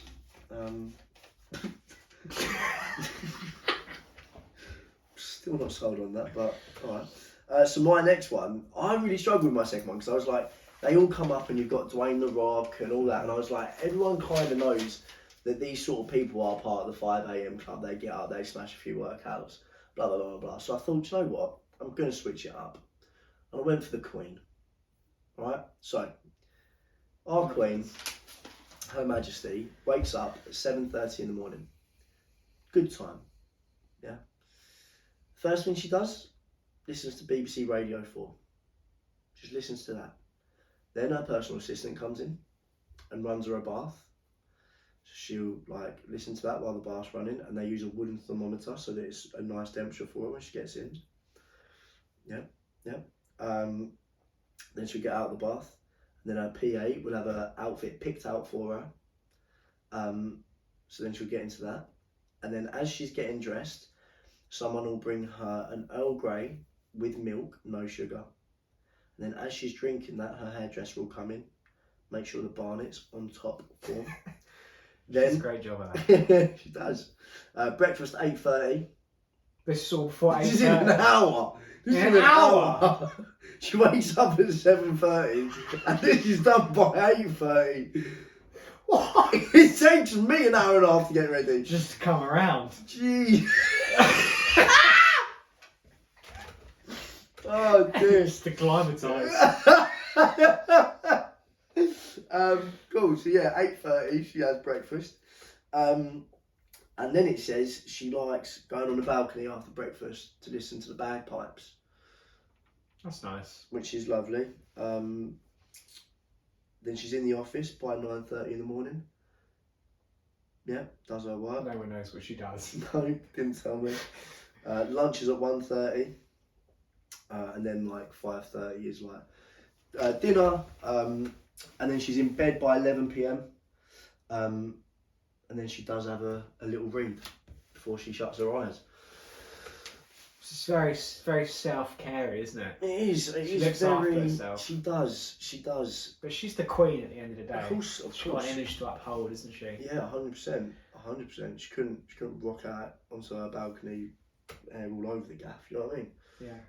Still not sold on that, but alright. So my next one, I really struggled with my second one because I was like, they all come up and you've got Dwayne The Rock and all that, and I was like, everyone kind of knows that these sort of people are part of the 5 a.m. club. They get up, they smash a few workouts, blah blah blah blah. So I thought, you know what, I'm going to switch it up, and I went for the Queen. Right, so our Queen, Her Majesty, wakes up at 7:30 in the morning. Good time, yeah. First thing she does, listens to BBC Radio 4. Just listens to that. Then her personal assistant comes in and runs her a bath. So she'll listen to that while the bath's running, and they use a wooden thermometer so that it's a nice temperature for her when she gets in. Yeah. Then she'll get out of the bath, and then her PA will have her outfit picked out for her. So then she'll get into that, and then as she's getting dressed, someone will bring her an Earl Grey with milk, no sugar. And then as she's drinking that, her hairdresser will come in, make sure the barnet's on top form. She does a great job at that. She does. Breakfast 8:30. This is all before 8:30. This is in an hour. This is In in an an hour? hour. She wakes up at 7:30, and this is done by 8:30. Why? It takes me an hour and a half to get ready. Just to come around. Gee. Oh dear. Just to climatise. Cool. So yeah, 8:30 she has breakfast, and then it says she likes going on the balcony after breakfast to listen to the bagpipes, That's nice. which is lovely. Then she's in the office by 9:30 in the morning. Yeah, does her work. No one knows what she does. No, didn't tell me. Lunch is at 1:30, and then 5:30 is dinner, and then she's in bed by 11 p.m. And then she does have a little read before she shuts her eyes. It's very, very self-care, isn't it? It is. It She is looks after very. herself. She does. She does. But she's the queen at the end of the day. Of course. Of She's got course. an image to uphold, isn't she? Yeah, 100%. 100%. She couldn't rock out onto her balcony, hair all over the gaff. You know what I mean? Yeah.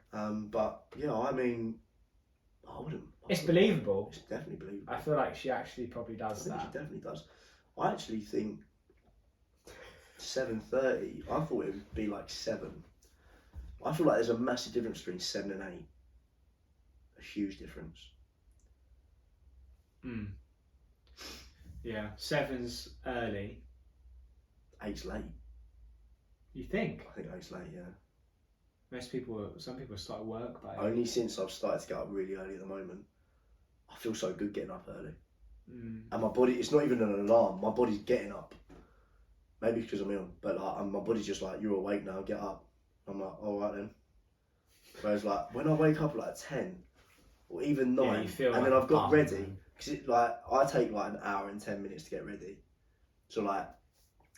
But yeah, I mean, I wouldn't. It's believable. It's definitely believable. I feel like she actually probably does I think that. she definitely does. I actually think 7:30. I thought it would be 7. I feel like there's a massive difference between 7 and 8. A huge difference. Yeah. 7's early. 8's late. You think? I think 8's late. Yeah. Some people start work by. Only since I've started to get up really early at the moment. I feel so good getting up early. And my body, it's not even an alarm, my body's getting up. Maybe because I'm ill, but my body's just you're awake now, get up. I'm alright then. Whereas like when I wake up at like 10 or even 9, Yeah, you feel and like then I've got a ready, man. because like I take like an hour and 10 minutes to get ready. So like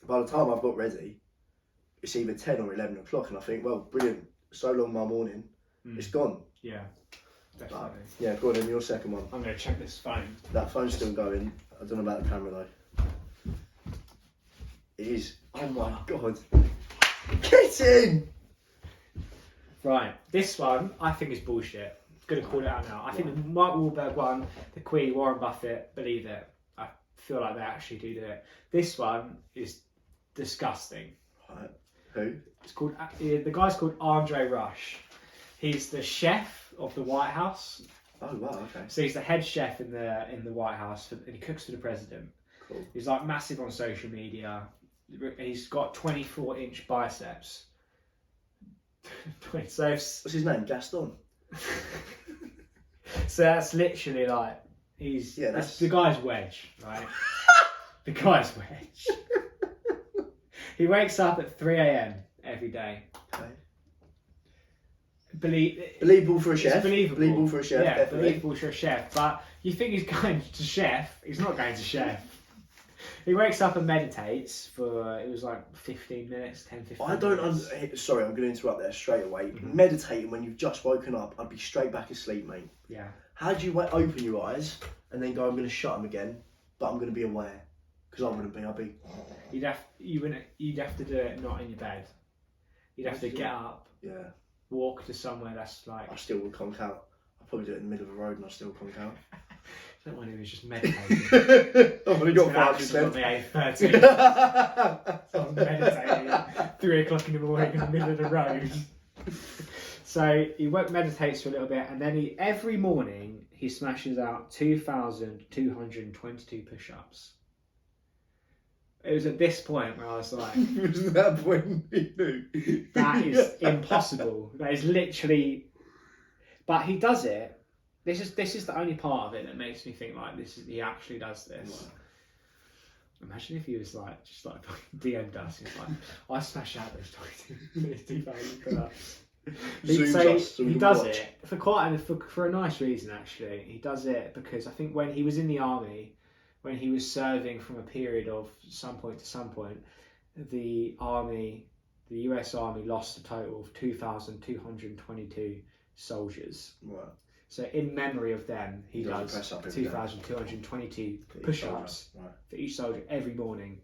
by the time I've got ready, it's either 10 or 11 o'clock, and I think, well, brilliant, so long my morning, it's gone. Yeah, definitely. Like, yeah, go on then, your second one. I'm going to check this phone. That phone's still going. I don't know about the camera though. It is. Oh my god. Get in! Right, this one I think is bullshit. I'm going to call it out now. I think the Mark Wahlberg one, the Queen, Warren Buffett, believe it. I feel like they actually do it. This one is disgusting. Right. Who? It's called the guy's called Andre Rush. He's the chef of the White House. Oh wow, okay. So he's the head chef in the White House, and he cooks for the president. Cool. He's like massive on social media. He's got 24-inch biceps. So What's his name? Gaston. so that's literally like that's the guy's wedge, right? The guy's wedge. He wakes up at 3 a.m. every day. Okay. Believable for a chef. Believable for a chef. Yeah, definitely. believable for a chef. But you think he's going to chef? He's not going to chef. He wakes up and meditates for it was like 15 minutes, 10-15 I don't. minutes. Sorry, I'm going to interrupt there straight away. Meditating when you've just woken up, I'd be straight back asleep, mate. Yeah. How do you open your eyes and then go? I'm going to shut them again, but I'm going to be aware because I wouldn't be. I'd be. You'd have to do it not in your bed. You'd have to get up, Yeah. walk to somewhere that's like. I still would conk out. I'd probably do it in the middle of a road and I still conk out. I don't want to. He was just meditating. I've only got 5%. On the A13. So I'm meditating at 3 o'clock in the morning in the middle of the road. So he meditates for a little bit, and then every morning he smashes out 2,222 push-ups. It was at this point where I was like, was that when he knew? that is impossible. That is literally. But he does it. This is the only part of it that makes me think like he actually does this. Wow. Imagine if he was like just like DM'd us. He's like, I smash out those 2,000 pull-ups. He does it for a nice reason actually. He does it because I think when he was in the army, when he was serving from a period of some point to some point, the US Army lost a total of 2,222 soldiers. Right. So in memory of them, he does 2,222 push-ups for each soldier every morning,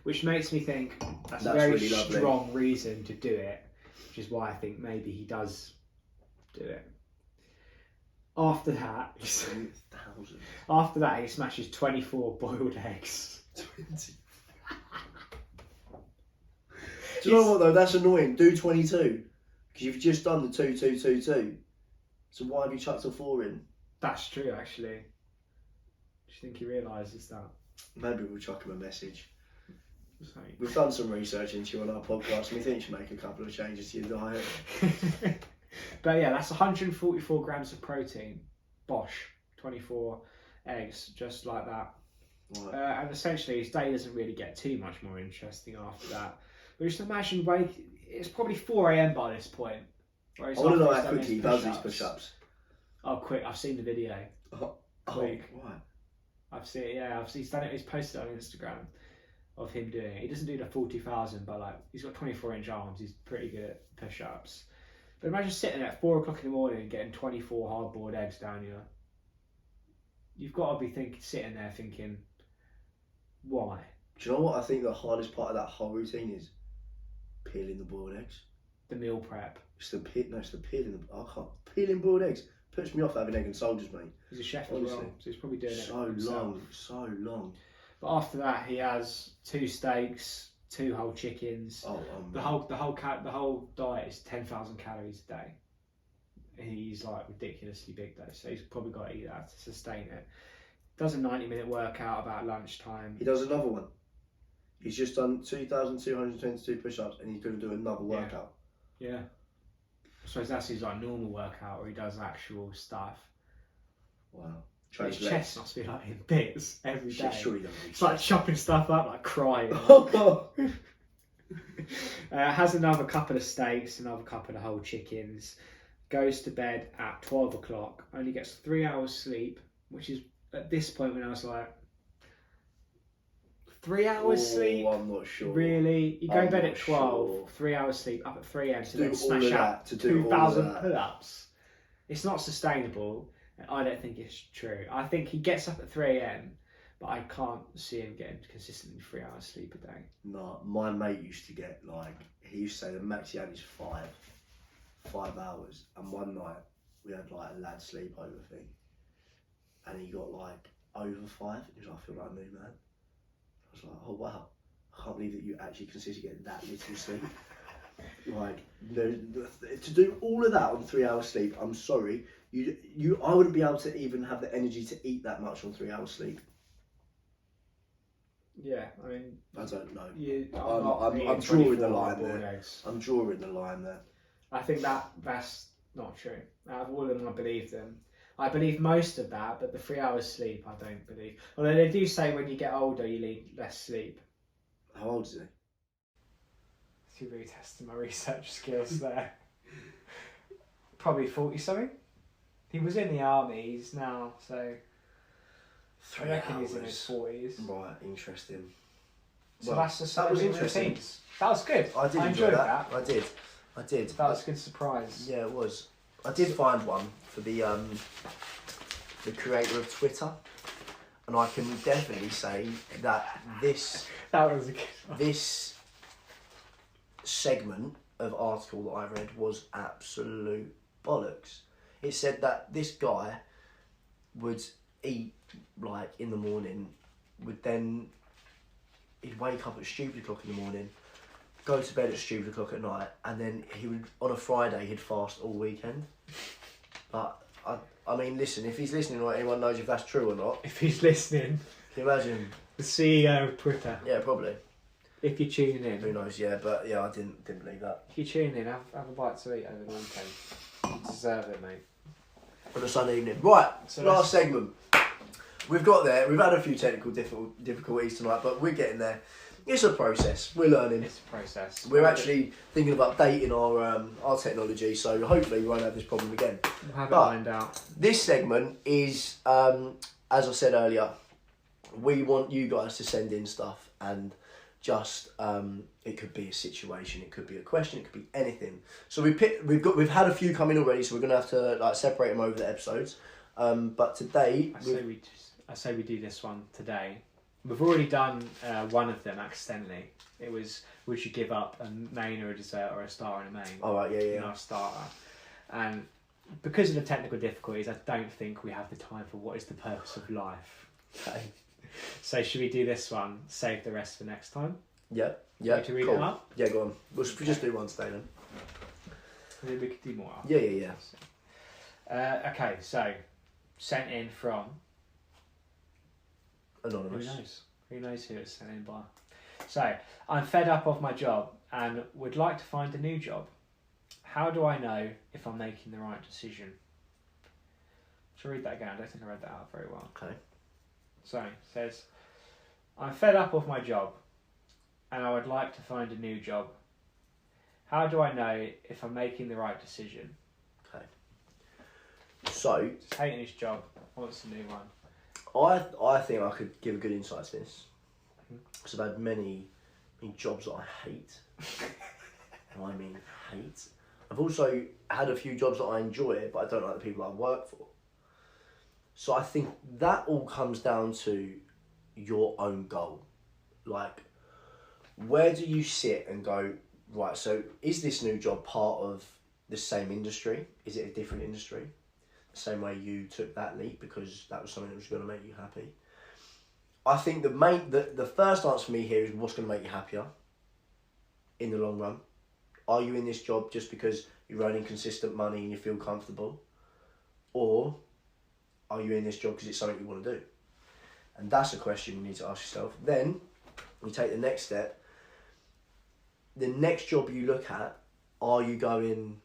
which makes me think that's a very really strong reason to do it, which is why I think maybe he does do it. After that, he smashes 24 boiled eggs. 20. Do you know what though? That's annoying. Do 22 because you've just done the 2,222. So why have you chucked a 4 in? That's true, actually. Do you think he realises that? Maybe we'll chuck him a message. So... We've done some research into you on our podcast, and we think you should make a couple of changes to your diet. But yeah, that's 144 grams of protein. Bosh, 24 eggs, just like that. Right. And essentially, his day doesn't really get too much more interesting after that. But just imagine, it's probably 4 a.m. by this point. I want to know how quickly he does these push-ups. Oh, quick! I've seen the video. Quick. Why? I've seen it. Yeah, he's done it. He's posted it on Instagram of him doing it. He doesn't do the 40,000, but like he's got 24-inch arms. He's pretty good at push-ups. But imagine sitting at 4 o'clock in the morning and getting 24 hard-boiled eggs down you. You've got to be sitting there thinking, why? Do you know what I think the hardest part of that whole routine is? Peeling the boiled eggs. The meal prep. It's the peeling. I can't. Peeling boiled eggs puts me off having egg and soldiers, mate. He's a chef as well, so he's probably doing it so long. But after that, he has 2 steaks, 2 whole chickens. The whole diet is 10,000 calories a day. He's like ridiculously big though, so he's probably got to eat that to sustain it. Does a 90-minute workout about lunchtime. He does another one. He's just done 2,222 push-ups, and he's going to do another workout. Yeah. I suppose that's his like normal workout, where he does actual stuff. Wow. His chest must be like in bits every day. Sure he does. It's like chopping stuff up, like crying. Has another couple of steaks, another couple of whole chickens. Goes to bed at 12 o'clock. Only gets 3 hours sleep, which is at this point when I was like, 3 hours sleep? I'm not sure. Really? You go to bed not at 12, sure. 3 hours sleep, up at 3 a.m. to do then all smash of out that, to do all of 2,000 that. pull-ups. It's not sustainable. And I don't think it's true. I think he gets up at 3 a.m, but I can't see him getting consistently 3 hours sleep a day. No, my mate used to get he used to say the max he had is 5 hours. And one night we had like a lad sleepover thing, and he got over 5. He was like, I feel like a new man. I was like, oh wow, I can't believe that you actually consistently get that little sleep. To do all of that on 3 hours sleep, I'm sorry, I wouldn't be able to even have the energy to eat that much on 3 hours sleep. Yeah, I mean, I don't know. I'm drawing the line there. I'm drawing the line there. I think that's not true. Out of all of them, I believe them. I believe most of that, but the 3 hours sleep, I don't believe. Although they do say when you get older, you need less sleep. How old is he? You're really testing my research skills there. Probably 40 something. He was in the army. He's now I reckon he's in his 40s. Right, interesting. So that's just that was interesting. That was good. I enjoyed that. I did. That was a good surprise. Yeah, it was. I did find one for the creator of Twitter, and I can definitely say that that was a good one. This segment of article that I read was absolute bollocks. It said that this guy would eat in the morning, he'd wake up at stupid o'clock in the morning, go to bed at stupid o'clock at night, and then he would, on a Friday, he'd fast all weekend. But I mean, listen, if he's listening or anyone knows if that's true or not. If he's listening. Can you imagine? The CEO of Twitter. Yeah, probably. If you're tuning in. Who knows, yeah, but yeah, I didn't believe that. If you're tuning in, have a bite to eat over the weekend. You deserve it, mate. On a Sunday evening. Right, so last segment. We've got there. We've had a few technical difficulties tonight, but we're getting there. It's a process. We're learning. It's a process. We're actually thinking of updating our technology, so hopefully we won't have this problem again. We'll have it lined out. This segment is, as I said earlier, we want you guys to send in stuff, and just it could be a situation, it could be a question, it could be anything. So we've had a few come in already, so we're gonna have to separate them over the episodes. But today, I say we do this one today. We've already done one of them accidentally. It was, would you give up a main or a dessert or a star and a main? All right, yeah. In our starter. And because of the technical difficulties, I don't think we have the time for what is the purpose of life. Okay. So should we do this one, save the rest for next time? Yeah. To read cool. it up? Yeah, go on. We'll just do one today then. Maybe we could do more after. Yeah. Okay, so sent in from Anonymous. Who knows who it's sent in by. So, I'm fed up of my job and would like to find a new job. How do I know if I'm making the right decision? Shall I read that again? I don't think I read that out very well. Okay. So, it says, I'm fed up of my job and I would like to find a new job. How do I know if I'm making the right decision? Okay. So, just hating his job, wants a new one. I think I could give a good insight to this, because I've had many jobs that I hate. And I mean hate. I've also had a few jobs that I enjoy, but I don't like the people I work for. So I think that all comes down to your own goal. Where do you sit and go, right, so is this new job part of the same industry? Is it a different industry? The same way you took that leap because that was something that was going to make you happy. I think the first answer for me here is what's going to make you happier in the long run. Are you in this job just because you're earning consistent money and you feel comfortable? Or are you in this job because it's something you want to do? And that's a question you need to ask yourself. Then you take the next step. The next job you look at, are you going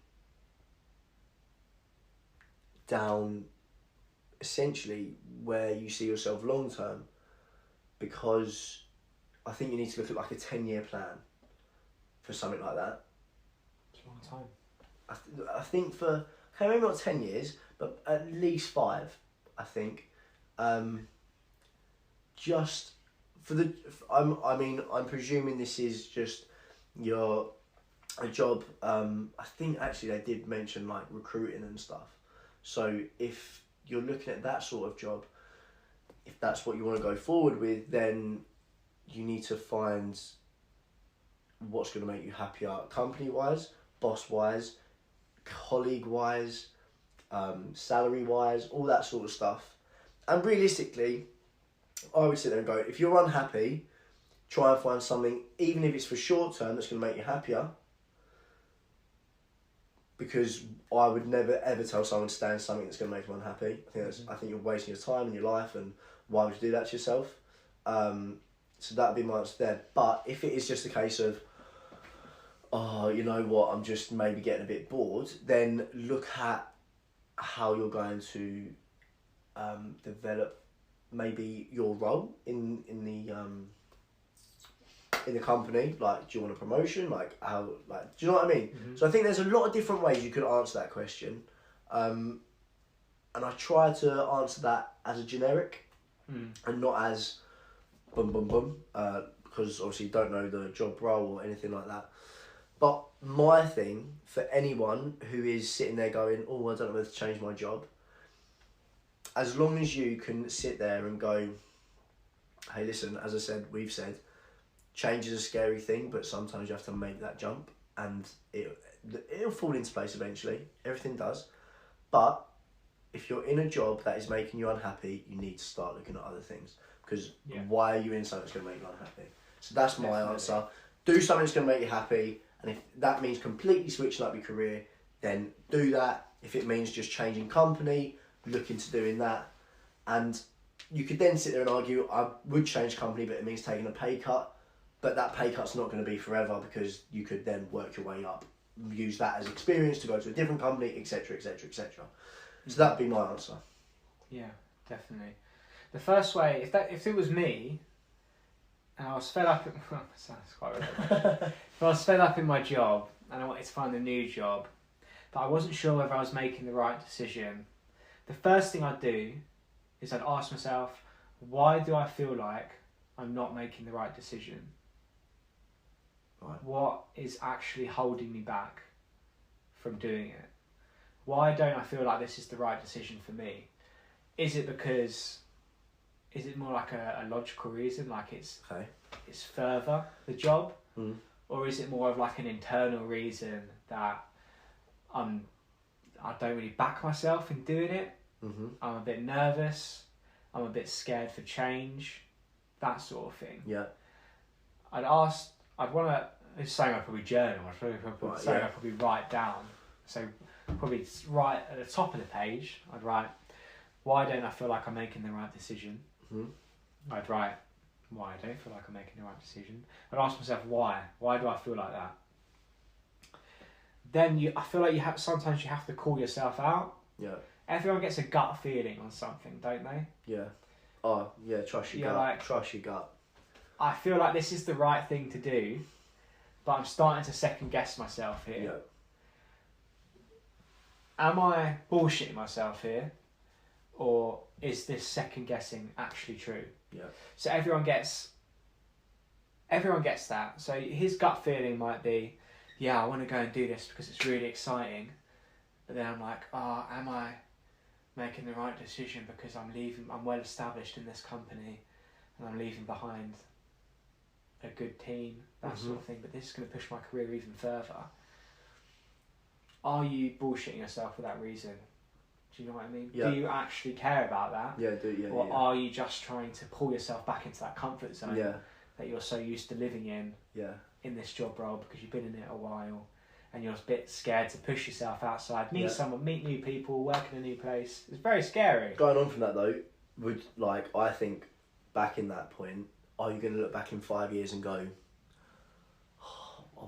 down essentially where you see yourself long term? Because I think you need to look at a 10-year plan. for something like that. It's a long time. I think for, okay, maybe not 10 years, but at least 5, I think. Just for the, I'm presuming this is just a job. I think actually they did mention like recruiting and stuff. So if you're looking at that sort of job, if that's what you want to go forward with, then you need to find what's going to make you happier, company-wise, boss-wise, colleague-wise, salary-wise, all that sort of stuff. And realistically, I would sit there and go, if you're unhappy, try and find something, even if it's for short term, that's going to make you happier. Because I would never ever tell someone to stay in something that's going to make them unhappy. I think you're wasting your time and your life, and why would you do that to yourself? So that'd be my answer there. But if it is just a case of, oh, you know what, I'm just maybe getting a bit bored, then look at how you're going to develop maybe your role in the company. Like, do you want a promotion? Like, how, like, do you know what I mean? Mm-hmm. So I think there's a lot of different ways you could answer that question. And I try to answer that as a generic and not as boom, boom, boom, because obviously you don't know the job role or anything like that. But my thing for anyone who is sitting there going, oh, I don't know whether to change my job, as long as you can sit there and go, hey, listen, as I said, we've said, change is a scary thing, but sometimes you have to make that jump, and it'll fall into place eventually. Everything does. But if you're in a job that is making you unhappy, you need to start looking at other things. Because why are you in something that's going to make you unhappy? So that's my answer. Do something that's going to make you happy, and if that means completely switching up your career, then do that. If it means just changing company, look into doing that. And you could then sit there and argue, I would change company, but it means taking a pay cut. But that pay cut's not going to be forever, because you could then work your way up, use that as experience to go to a different company, etc., etc., etc. So that'd be my answer. Yeah, definitely. The first way, if it was me, and I was fed up, sounds quite relevant. If I was fed up in my job and I wanted to find a new job, but I wasn't sure whether I was making the right decision, the first thing I'd do is I'd ask myself, why do I feel like I'm not making the right decision? Right. What is actually holding me back from doing it? Why don't I feel like this is the right decision for me? Is it more like a logical reason, like it's further the job, or is it more of like an internal reason that I don't really back myself in doing it? Mm-hmm. I'm a bit nervous. I'm a bit scared for change, that sort of thing. Yeah. It's something I'd probably journal. I'd probably write down. So probably right at the top of the page, I'd write, why don't I feel like I'm making the right decision? Mm-hmm. I'd write, why I don't feel like I'm making the right decision. I'd ask myself, why? Why do I feel like that? Then I feel like sometimes you have to call yourself out. Yeah. Everyone gets a gut feeling on something, don't they? Yeah. Oh, yeah, trust your gut. Like, trust your gut. I feel like this is the right thing to do, but I'm starting to second guess myself here. Yeah. Am I bullshitting myself here? Or is this second guessing actually true? Yeah. So everyone gets that. So his gut feeling might be, yeah, I want to go and do this because it's really exciting. But then I'm like, am I making the right decision because I'm well established in this company and I'm leaving behind a good team, that sort of thing, but this is going to push my career even further. Are you bullshitting yourself for that reason? Do you know what I mean? Yeah. Do you actually care about that? Or are you just trying to pull yourself back into that comfort zone that you're so used to living in this job role because you've been in it a while and you're a bit scared to push yourself outside, meet someone, meet new people, work in a new place? It's very scary. Going on from that though, I think back in that point, are you going to look back in 5 years and go,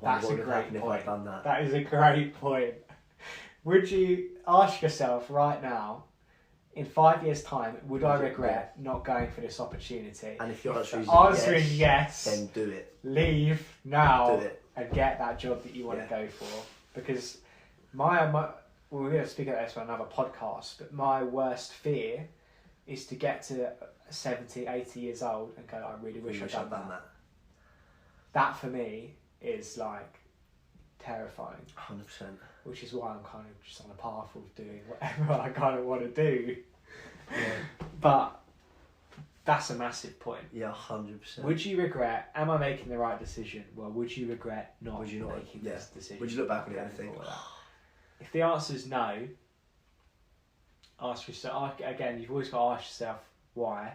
that's a great point. If I'd done that? That is a great point. Would you ask yourself right now, in 5 years' time, would I regret not going for this opportunity? And if your answer is yes, then do it. Leave now. Do it. and get that job that you want to go for. Because my we're going to speak about this on another podcast, but my worst fear is to get to 70, 80 years old and go, I really wish I'd done that. That for me is like terrifying. 100%. Which is why I'm kind of just on a path of doing whatever I kind of want to do. Yeah. But that's a massive point. Yeah, 100%. Would you regret, am I making the right decision? Well, would you regret not making this decision? Would you look back on it and think, if the answer is no, ask yourself, again, you've always got to ask yourself why.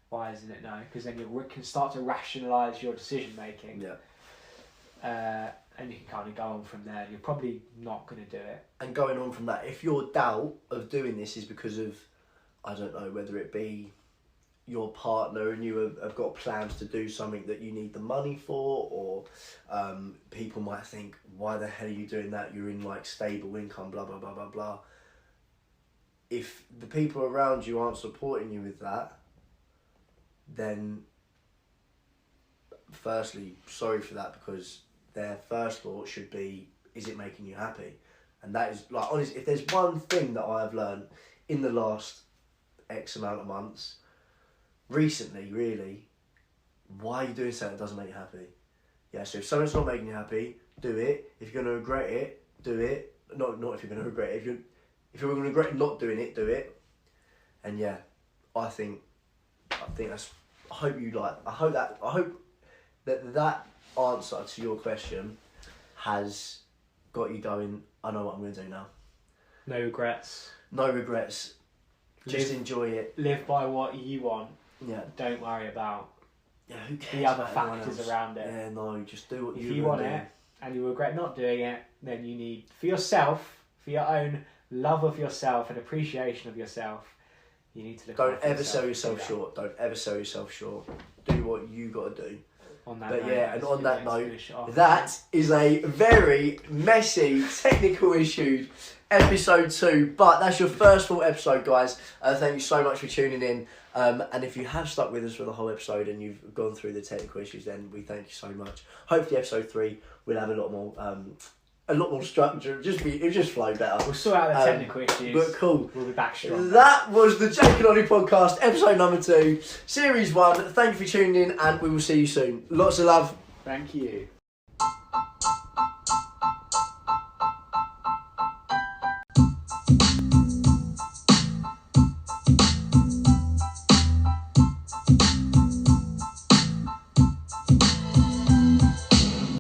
Why isn't it no? Because then you can start to rationalise your decision making. Yeah. And you can kind of go on from there. You're probably not going to do it. And going on from that, if your doubt of doing this is because of, I don't know, whether it be your partner and you have got plans to do something that you need the money for, or people might think, why the hell are you doing that? You're in like stable income, blah, blah, blah, blah, blah. If the people around you aren't supporting you with that, then firstly, sorry for that, because their first thought should be, is it making you happy? And that is, like, honestly, if there's one thing that I have learned in the last X amount of months, recently, really, why are you doing something that doesn't make you happy? Yeah, so if something's not making you happy, do it. If you're going to regret it, do it. Not if you're going to regret it. If you're going to regret not doing it, do it. And yeah, I think that's, I hope that answer to your question has got you going, I know what I'm going to do now. No regrets. No regrets. Just enjoy it. Live by what you want. Yeah. Don't worry about who cares the other about everyone factors else? around it. Yeah, no, just do what If you you want it and you regret not doing it, then you need, for yourself, for your own love of yourself and appreciation of yourself, you need to look Don't after ever sell yourself. yourself short. Don't ever sell yourself short. Do what you got to do. On that But note, yeah, and on that let's note, finish it off. that is a very messy, technical issues episode 2. But that's your first full episode, guys. Thank you so much for tuning in. And if you have stuck with us for the whole episode and you've gone through the technical issues, then we thank you so much. Hopefully, episode 3 will have a lot more structure. It'll just flow better. We'll sort out the technical issues. But cool. We'll be back strong. That was the Jake and Ollie podcast, episode number 2, series 1. Thank you for tuning in, and we will see you soon. Lots of love. Thank you.